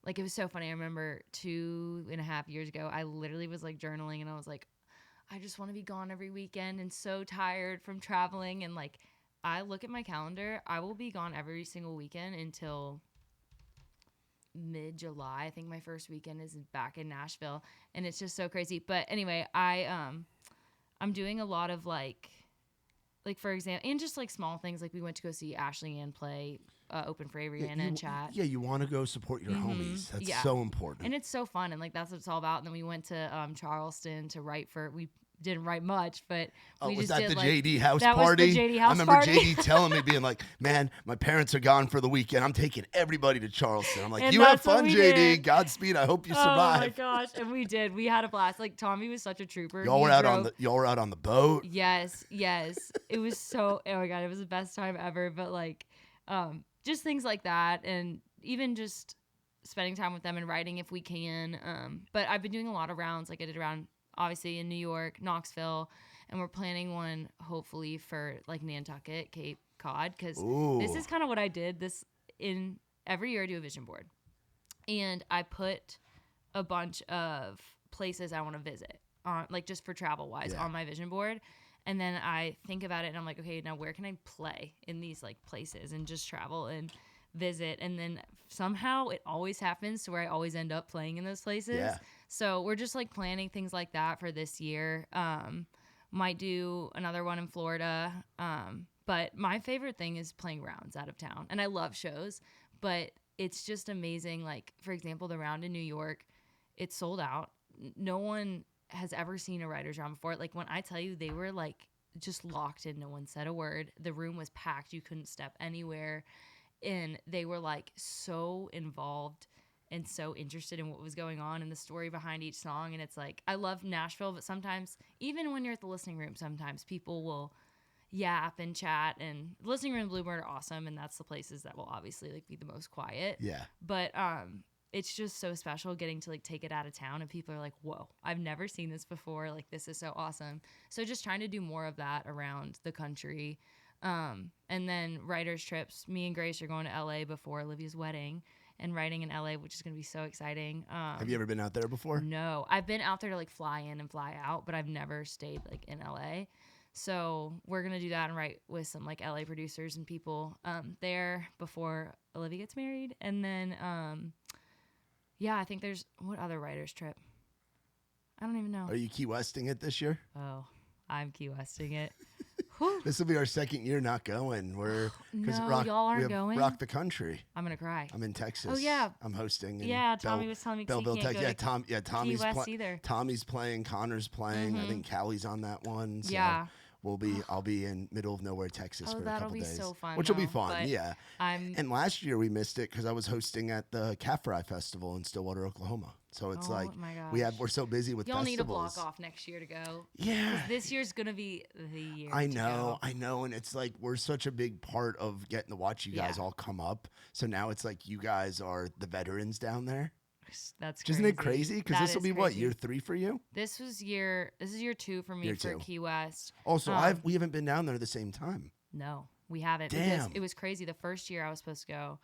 like it was so funny. I remember 2.5 years ago, I literally was like journaling and I was like, I just want to be gone every weekend and so tired from traveling. And like, I look at my calendar, I will be gone every single weekend until mid-July. I think my first weekend is back in Nashville, and it's just so crazy. But anyway, I'm doing a lot of like for example, and just like small things, like we went to go see Ashley Ann play open for Averie Ann and chat. Yeah, you want to go support your homies. That's so important. And it's so fun, and like that's what it's all about. And then we went to Charleston to write for. We didn't write much, but we was just that did the like, JD house that party? Was the JD house I remember party. JD telling me, being like, "Man, my parents are gone for the weekend. I'm taking everybody to Charleston." I'm like, and "You have that's what fun, we JD. did. Godspeed. I hope you survive." Oh my gosh, and we did. We had a blast. Like Tommy was such a trooper. Y'all were out on the boat. Yes. It was so. Oh my god, it was the best time ever. But like, just things like that, and even just spending time with them and writing if we can. But I've been doing a lot of rounds. Like I did a round, obviously in New York, Knoxville, and we're planning one hopefully for like Nantucket, Cape Cod, because this is kind of what I did. This in every year I do a vision board, and I put a bunch of places I want to visit on, like just for travel wise, on my vision board. And then I think about it and I'm like, okay, now where can I play in these like places and just travel and visit? And then somehow it always happens to where I always end up playing in those places. Yeah. So we're just like planning things like that for this year. Might do another one in Florida. But my favorite thing is playing rounds out of town. And I love shows, but it's just amazing. Like, for example, the round in New York, it's sold out. No one has ever seen a writer's round before. Like when I tell you they were like just locked in, no one said a word. The room was packed. You couldn't step anywhere. and they were like so involved and so interested in what was going on and the story behind each song. And it's like, I love Nashville, but sometimes, even when you're at the listening room, sometimes people will yap and chat, and the listening room and Bluebird are awesome, and that's the places that will obviously like be the most quiet. Yeah. But it's just so special getting to like take it out of town, and people are like, whoa, I've never seen this before. Like, this is so awesome. So just trying to do more of that around the country. And then writers trips. Me and Grace are going to LA before Olivia's wedding and writing in LA, which is going to be so exciting. Have you ever been out there before? No, I've been out there to like fly in and fly out, but I've never stayed like in LA. So we're going to do that and write with some like LA producers and people there before Olivia gets married. And then, I think there's, what other writer's trip? I don't even know. Are you Key Westing it this year? Oh, I'm Key Westing it. This will be our second year not going. We're No, y'all aren't going? Rock the Country. I'm going to cry. I'm in Texas. Oh, yeah. I'm hosting. Yeah, Tommy was telling me 'cause he Belleville, can't Texas. go Yeah, to Tommy's Key West either. Tommy's playing. Connor's playing. I think Callie's on that one. So Yeah. I'll be in middle of nowhere, Texas for a that'll couple be days. so fun, Which will be though, fun, but yeah. And last year we missed it because I was hosting at the Cat Fry Festival in Stillwater, Oklahoma. So it's Oh my we're so busy with Y'all festivals. need to block off next year to go. Yeah. 'Cause this year's going to be the year. I to know, go. and it's like we're such a big part of getting to watch you guys Yeah. all come up. So now it's like you guys are the veterans down there. That's crazy. Isn't it crazy? Because That this will is be what, crazy. year 3 for you? This is year 2 for me Year for 2. Key West. Also, we haven't been down there at the same time. No, we haven't. Damn. Because it was crazy. The first year I was supposed to go,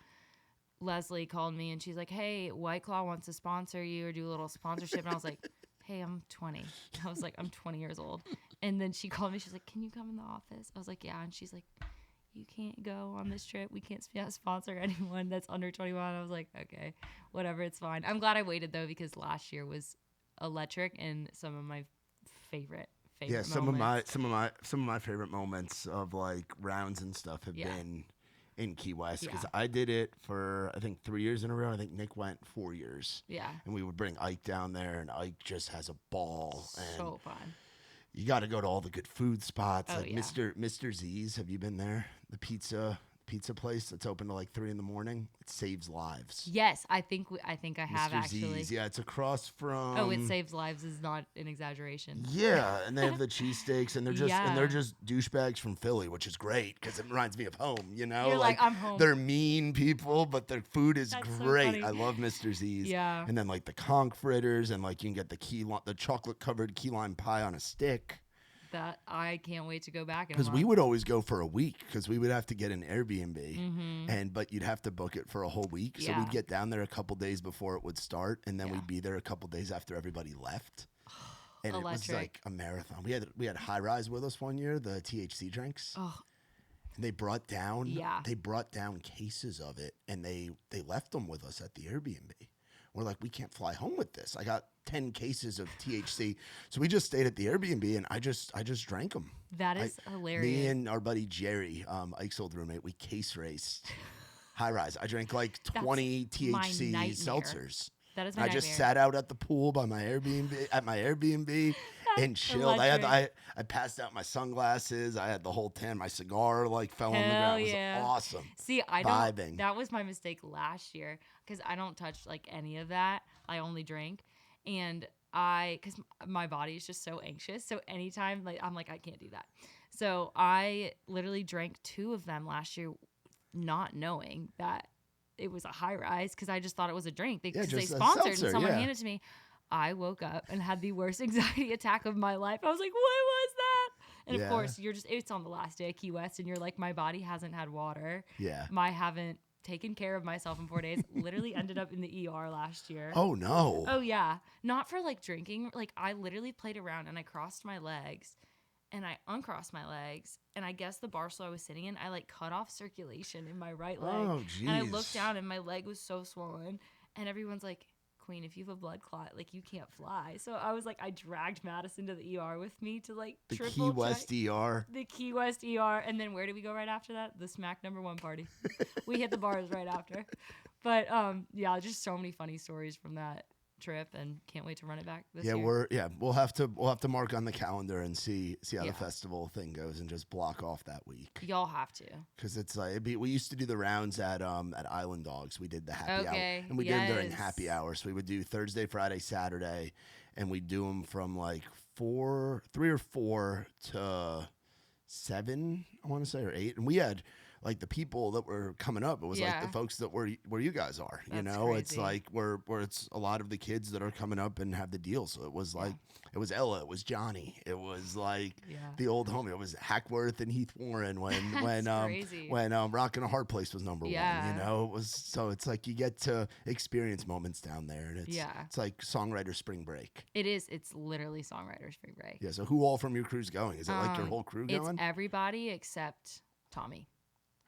Leslie called me and she's like, hey, White Claw wants to sponsor you or do a little sponsorship. And I was like, hey, I'm 20. I was like, I'm 20 years old. And then she called me. She's like, can you come in the office? I was like, yeah. And she's like, you can't go on this trip. We can't sponsor anyone that's under 21. I was like, okay, whatever. It's fine. I'm glad I waited, though, because last year was electric and some of my favorite Yeah, moments. some of my favorite moments of like rounds and stuff have been in Key West because I did it for I think 3 years in a row. I think Nick went 4 years. Yeah. And we would bring Ike down there, and Ike just has a ball. And So fun. you got to go to all the good food spots, Oh, like yeah. Mr. Z's. Have you been there? The pizza place that's open till like 3 a.m. It saves lives. Yes, I think I have Mr. actually. Z's. Yeah, it's across from. Oh, it saves lives is not an exaggeration. Yeah, and they have the cheesesteaks, and they're Yeah. just douchebags from Philly, which is great because it reminds me of home. You know, You're like, I'm home. They're mean people, but their food is That's so great. funny. I love Mr. Z's. Yeah. and then like the conch fritters, and like you can get the chocolate covered key lime pie on a stick. That I can't wait to go back. Because we would always go for a week because we would have to get an Airbnb, but you'd have to book it for a whole week. So Yeah. we'd get down there a couple days before it would start, and then Yeah. we'd be there a couple days after everybody left. And it was Electric. like a marathon. We had High Rise with us one year, the THC drinks. Oh, And they brought down Yeah. cases of it, and they left them with us at the Airbnb. We're like, we can't fly home with this. I got 10 cases of THC, so we just stayed at the Airbnb, and I just drank them. that is hilarious. Me and our buddy Jerry, Ike's old roommate, we case raced High Rise. I drank like 20 my THC nightmare. seltzers. That is And my I just nightmare. sat out at the pool by my Airbnb and chilled. electric. I passed out my sunglasses. I had the whole 10. My cigar like fell on the Hell ground. It was yeah. awesome. See, I Vibing. don't. That was my mistake last year because I don't touch like any of that. I only drink, and because my body is just so anxious. So anytime like I'm like I can't do that. So I literally drank 2 of them last year, not knowing that it was a High Rise because I just thought it was a drink because they just a sponsored seltzer, and someone yeah. handed it to me. I woke up and had the worst anxiety attack of my life. I was like, what was that? And Yeah. of course, it's on the last day of Key West, and you're like, my body hasn't had water. Yeah. I haven't taken care of myself in 4 days. Literally ended up in the ER last year. Oh, no. Oh, yeah. Not for like drinking. Like I literally played around and I crossed my legs and I uncrossed my legs. And I guess the bar stool I was sitting in, I like cut off circulation in my right leg. Oh, And I jeez. looked down and my leg was so swollen. And everyone's like, Queen, if you have a blood clot, like you can't fly. So I was like, I dragged Madison to the ER with me to like The triple Key West check. ER. The Key West ER. And then where did we go right after that? The Smack #1 party. We hit the bars right after. But yeah, just so many funny stories from that trip, and can't wait to run it back this Yeah, year. we'll have to mark on the calendar and see how Yeah. the festival thing goes and just block off that week. Y'all have to. Because it's like we used to do the rounds at Island Dogs. We did the happy hour, Okay, and we did them during yes. happy hour. So we would do Thursday, Friday, Saturday, and we'd do them from like 3 or 4 to 7, I want to say, or 8. And we had like the people that were coming up. It was like Yeah. the folks that were where you guys are. You That's know, it's crazy. like where it's a lot of the kids that are coming up and have the deal. So it was like it was Ella, it was Johnny, it was like Yeah. the old homie. It was Hackworth and Heath Warren when crazy. when Rockin' a Hard Place was number 1. Yeah. You know, it was so it's like you get to experience moments down there, and it's like songwriter spring break. It is. It's literally songwriter spring break. Yeah. So who all from your crew's going? Is it like your whole crew It's going? everybody except Tommy,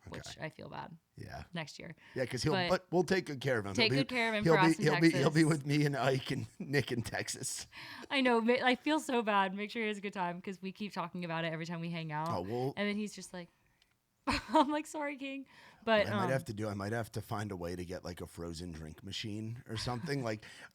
Okay. which I feel bad Yeah. next year. Yeah, because But but we'll take good care of him. Take good care of him He'll for be us in he'll be he'll be Texas. with me and Ike and Nick in Texas. I know. I feel so bad. Make sure he has a good time because we keep talking about it every time we hang out. Oh well. And then he's just like, I'm like, sorry, King. But I might have to find a way to get like a frozen drink machine or something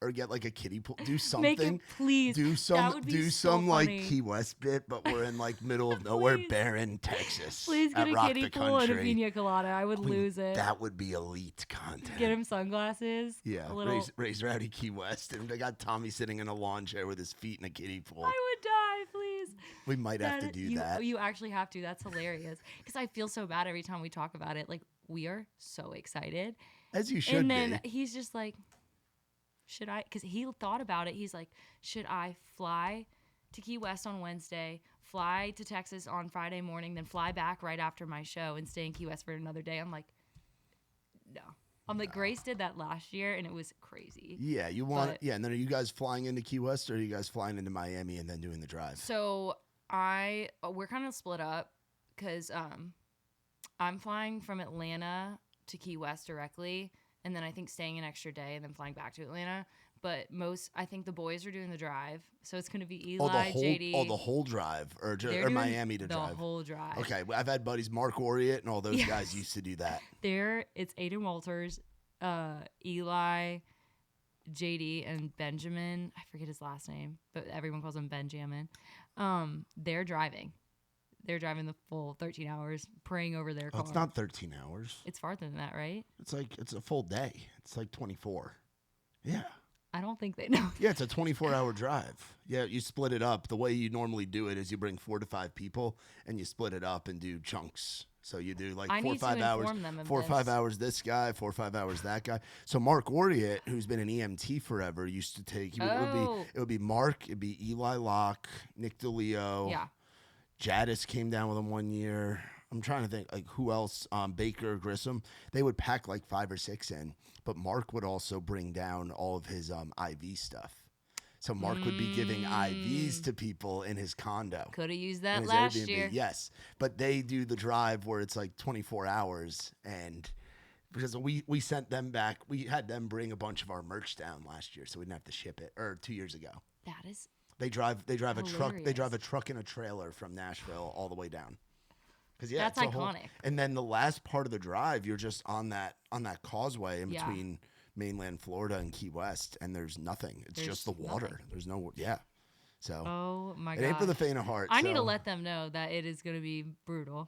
or get like a kiddie pool. Do something. make it, please. Do That some would be do so some like funny. Key West bit, but we're in like middle of nowhere, Please. barren Texas. Please get at a Rock kiddie the pool and a Country. pina colada. I would lose it. That would be elite content. Get him sunglasses. Yeah, A little. raise Rowdy Key West, and they got Tommy sitting in a lawn chair with his feet in a kiddie pool. I would die, please. We might have to do that. You actually have to. That's hilarious. Because I feel so bad every time we talk about it. Like, we are so excited. As you should And then be. he's just like, should I? Because he thought about it. He's like, should I fly to Key West on Wednesday, fly to Texas on Friday morning, then fly back right after my show and stay in Key West for another day? I'm like, no. I'm like, Grace did that last year, and it was crazy. Yeah, you want But- yeah, and then are you guys flying into Key West or are you guys flying into Miami and then doing the drive? So we're kind of split up because I'm flying from Atlanta to Key West directly, and then I think staying an extra day and then flying back to Atlanta. But I think the boys are doing the drive, so it's going to be Eli, JD. the whole drive or They're or doing Miami to the drive. whole drive. Okay, I've had buddies Mark Oriot and all those Yes. guys used to do that. It's Aiden Walters, Eli, JD, and Benjamin. I forget his last name, but everyone calls him Benjamin. They're driving. They're driving the full 13 hours, praying over their car. It's not 13 hours. It's farther than that, right? It's a full day. It's like 24. Yeah. I don't think they know. Yeah, it's a 24-hour drive. Yeah, you split it up. The way you normally do it is you bring 4 to 5 people and you split it up and do chunks. So you do like I 4 or need to 5 hours, inform them of 4 or 5 this. hours this guy, 4 or 5 hours that guy. So Mark Oriot, who's been an EMT forever, used to take. Oh. It would be Mark. It'd be Eli Locke, Nick DeLeo. Yeah. Jadis came down with him one year. I'm trying to think like who else. Baker, Grissom. They would pack like 5 or 6 in, but Mark would also bring down all of his IV stuff. So Mark would be giving IVs to people in his condo. Could have used in that his last Airbnb. year. Yes, but they do the drive where it's like 24 hours, and because we sent them back, we had them bring a bunch of our merch down last year, so we didn't have to ship it. Or 2 years ago, That is they drive a truck. They drive Hilarious. a truck and a trailer from Nashville all the way down. Because That's it's a whole- iconic. and then the last part of the drive, you're just on that causeway in Yeah. between mainland Florida and Key West, and there's nothing. It's just the There's water. nothing. There's no So oh my it god. ain't for the faint of heart. I need to so- let them know that it is going to be brutal.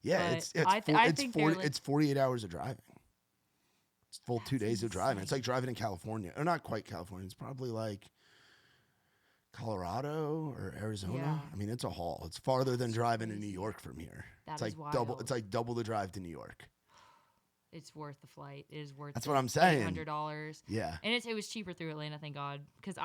Yeah, but it's I think they're like- it's 48 hours of driving. It's full 2 days of driving. It's like driving in California, or not quite California. It's probably like Colorado or Arizona. Yeah. I mean, it's a haul. It's farther than driving to New York from here. That it's is like double. wild. It's like double the drive to New York. It's worth the flight. It is worth That's what I'm saying. $800. Yeah. And it was cheaper through Atlanta, thank God, because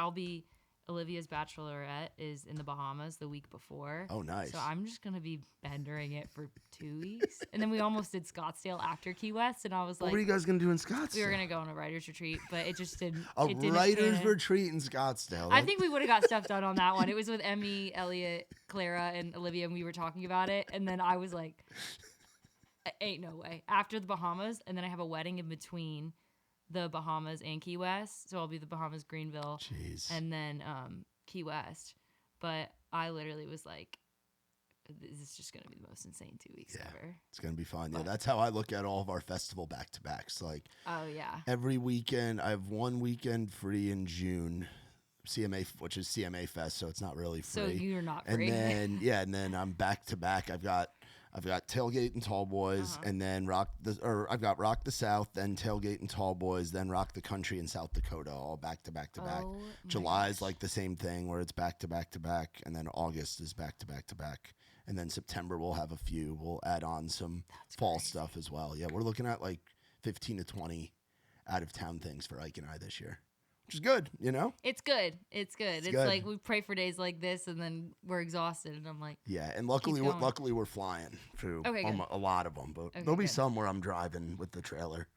Olivia's bachelorette is in the Bahamas the week before. Oh, nice. So I'm just gonna be bendering it for 2 weeks, and then we almost did Scottsdale after Key West, and I was What like, were you guys gonna do in Scottsdale? we were gonna go on a writers retreat, but it just didn't. a it didn't writers pan. retreat in Scottsdale. I think we would have got stuff done on that one. It was with Emmy, Elliot, Clara, and Olivia, and we were talking about it, and then I was like, ain't no way. After the Bahamas, and then I have a wedding in between the Bahamas and Key West, so I'll be the Bahamas, Greenville, Jeez. and then Key West. But I literally was like, this is just gonna be the most insane 2 weeks Yeah. ever. It's going to be fun. Yeah, that's how I look at all of our festival back-to-backs. Like, Oh yeah. every weekend, I have one weekend free in June, CMA, which is CMA Fest, so it's not really free. So you're not And free. then I'm back-to-back. I've got Tailgate and Tall Boys, and then I've got Rock the South, then Tailgate and Tall Boys, then Rock the Country in South Dakota, all back-to-back-to-back. Oh, my July is gosh. like the same thing where it's back-to-back-to-back, and then August is back-to-back-to-back. And then September we'll have a few. We'll add on some fall stuff as well. Yeah, we're looking at like 15 to 20 out-of-town things for Ike and I this year, which is good, you know? It's good. It's good. It's good. like we pray for days like this, and then we're exhausted, and I'm like, Yeah, and luckily we're flying through Okay, good. a lot of them, but Okay, there'll be good. some where I'm driving with the trailer.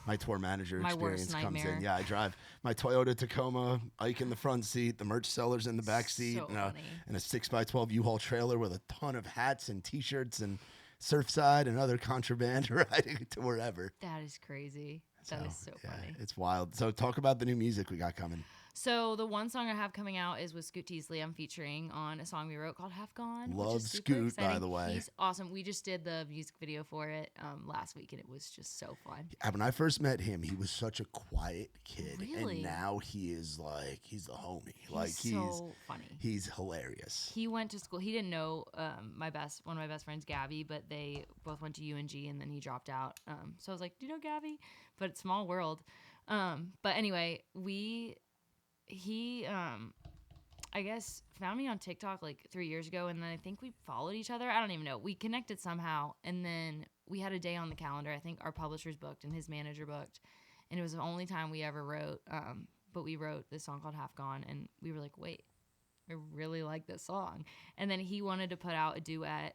My tour manager My worst experience comes nightmare. in. Yeah, I drive my Toyota Tacoma, Ike in the front seat, the merch sellers in the back seat, So and funny. a 6x12 U-Haul trailer with a ton of hats and T-shirts and Surfside and other contraband riding to wherever. that is crazy. That is so funny. It's wild. So talk about the new music we got coming. So the one song I have coming out is with Scoot Teasley. I'm featuring on a song we wrote called Half Gone. which Love is super Scoot, by exciting. the way. He's awesome. We just did the music video for it last week, and it was just so fun. When I first met him, he was such a quiet kid, Really? and now he is like he's the homie. He's so funny. He's hilarious. He went to school. He didn't know one of my best friends, Gabby, but they both went to UNG, and then he dropped out. So I was like, do you know Gabby? But it's small world. But anyway, he I guess found me on TikTok like 3 years ago, and then I think we followed each other. I don't even know. We connected somehow, and then we had a day on the calendar. I think our publishers booked and his manager booked, and it was the only time we ever wrote. But we wrote this song called Half Gone, and we were like, wait, I really like this song. And then he wanted to put out a duet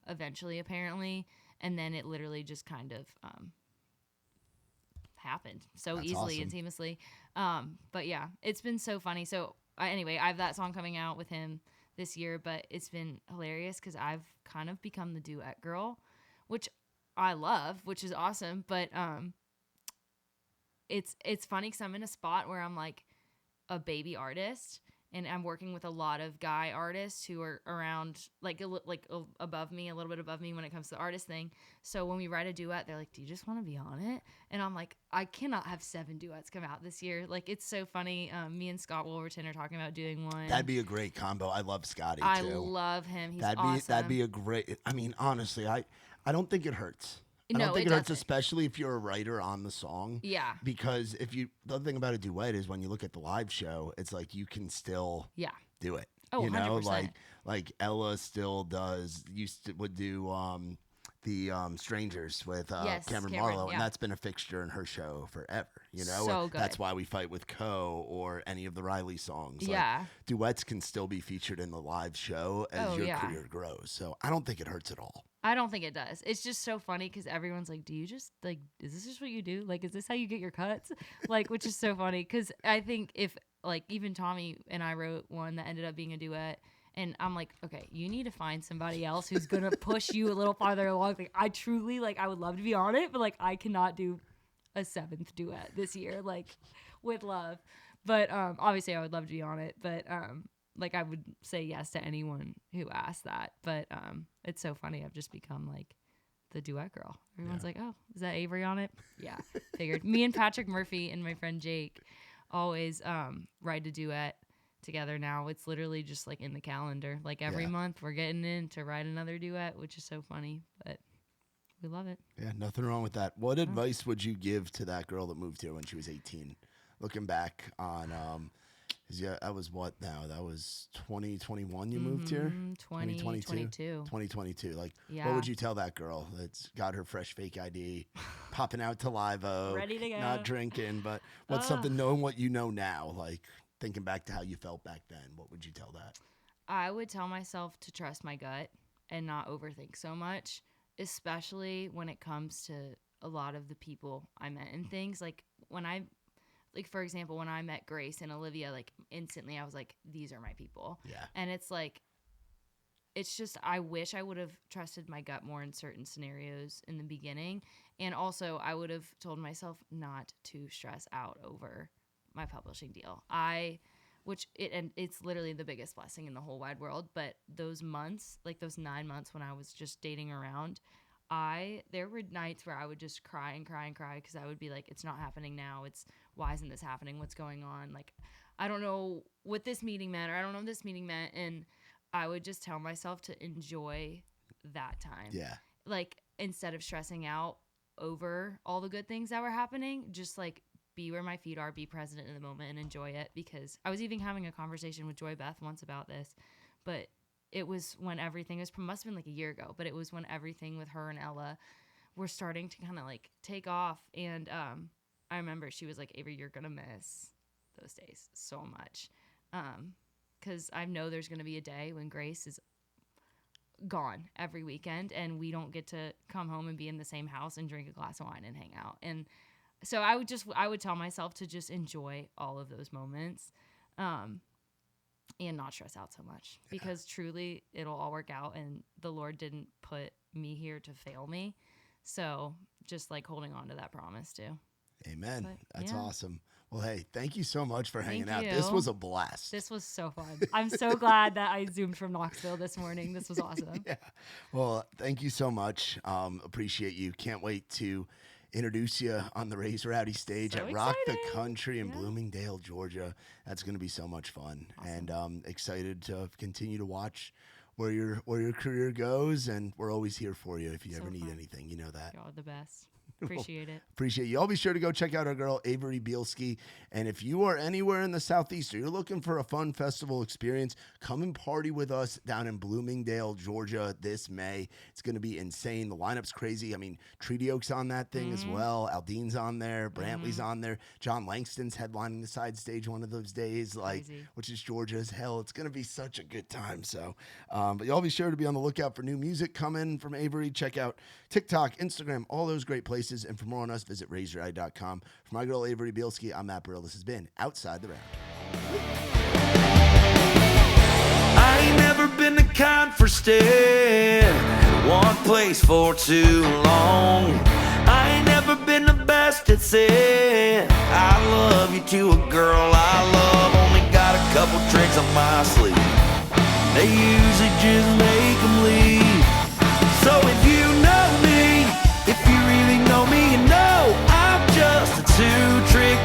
eventually, apparently, and then it literally just kind of happened so That's easily awesome. and seamlessly. But yeah, it's been so funny. So anyway, I have that song coming out with him this year, but it's been hilarious because I've kind of become the duet girl, which I love, which is awesome. But it's funny because I'm in a spot where I'm like a baby artist, and I'm working with a lot of guy artists who are around above me, a little bit above me when it comes to the artist thing. So when we write a duet, they're like, do you just want to be on it? And I'm like, I cannot have 7 duets come out this year. Like, it's so funny. Me and Scott Wolverton are talking about doing one. That'd be a great combo. I love Scotty too. I love him. He's awesome. That'd be a great. I mean, honestly, I don't think it hurts. I No, don't think it it hurts, doesn't. especially if you're a writer on the song. Yeah. Because the other thing about a duet is when you look at the live show, it's like you can still Yeah. do it. Oh, you know, 100%. like Ella still would do the Strangers with Yes, Cameron Cameron, Marlowe, yeah. and that's been a fixture in her show forever. You know, So good. That's Why We Fight with Co. or any of the Riley songs. Like, Yeah. duets can still be featured in the live show as Oh, your yeah. career grows. So I don't think it hurts at all. I don't think it does. It's just so funny because everyone's like, do you just, like, is this just what you do? Like, is this how you get your cuts? Like, which is so funny because I think if, like, even Tommy and I wrote one that ended up being a duet, and I'm like, okay, you need to find somebody else who's going to push you a little farther along. Like, I truly, like, I would love to be on it, but, like, I cannot do a 7th duet this year, like, with love. But obviously I would love to be on it, but like, I would say yes to anyone who asked that. But it's so funny. I've just become like the duet girl. Everyone's like, oh, is that Averie on it? Yeah, figured. Me and Patrick Murphy and my friend Jake always write a duet together now. It's literally just like in the calendar. Like every month we're getting in to write another duet, which is so funny, but we love it. Yeah, nothing wrong with that. What advice would you give to that girl that moved here when she was 18? Looking back on, that was what now? That was 2021 you moved here? 2022. 2022. Like, Yeah. what would you tell that girl that's got her fresh fake ID, popping out to Live-O, Ready to go. not drinking, but what's something, knowing what you know now, like thinking back to how you felt back then, what would you tell that? I would tell myself to trust my gut and not overthink so much, especially when it comes to a lot of the people I met and things. Like for example, when I met Grace and Olivia, like instantly I was like, these are my people. Yeah. And it's like, it's just, I wish I would have trusted my gut more in certain scenarios in the beginning. And also I would have told myself not to stress out over my publishing deal. I and it's literally the biggest blessing in the whole wide world. But those months, like those 9 months when I was just dating around, there were nights where I would just cry and cry and cry because I would be like, it's not happening now. Why isn't this happening? What's going on? Like, I don't know what this meeting meant, or I don't know what this meeting meant. And I would just tell myself to enjoy that time. Yeah. Like, instead of stressing out over all the good things that were happening, just like be where my feet are, be present in the moment and enjoy it. Because I was even having a conversation with Joy Beth once about this, but it was when everything must have been like a year ago, but it was when everything with her and Ella were starting to kind of like take off. And I remember she was like, Averie, you're going to miss those days so much. Because I know there's going to be a day when Grace is gone every weekend and we don't get to come home and be in the same house and drink a glass of wine and hang out. And so I would tell myself to just enjoy all of those moments and not stress out so much, because truly it'll all work out and the Lord didn't put me here to fail me. So just like holding on to that promise too. Amen. But, that's yeah. awesome. Well, hey, thank you so much for hanging out. you. This was a blast. This was so fun. I'm so glad that I Zoomed from Knoxville this morning. This was awesome. Yeah. Well, thank you so much. Appreciate you. Can't wait to introduce you on the Raise Rowdy stage So at Rock the excited. Country in Yeah. Bloomingdale, Georgia. That's going to be so much fun. Awesome. And excited to continue to watch where your career goes. And we're always here for you if you So ever need fun. anything. You know that. Y'all are the best. Appreciate it. Appreciate you. All be sure to go check out our girl, Averie Bielski. And if you are anywhere in the Southeast or you're looking for a fun festival experience, come and party with us down in Bloomingdale, Georgia this May. It's going to be insane. The lineup's crazy. I mean, Treaty Oak's on that thing as well. Aldean's on there. Brantley's on there. John Langston's headlining the side stage one of those days, Crazy. which is Georgia as hell. It's going to be such a good time. So, but y'all be sure to be on the lookout for new music coming from Averie. Check out TikTok, Instagram, all those great places. And for more on us, visit RaiseYourEye.com. For my girl, Averie Bielski, I'm Matt Burrill. This has been Outside the Round. I ain't never been the kind for staying in one place for too long. I ain't never been the best at saying I love you to a girl I love. Only got a couple tricks on my sleeve. They usually just make them leave. So if you know me, if you really know me, you know I'm just a two-trick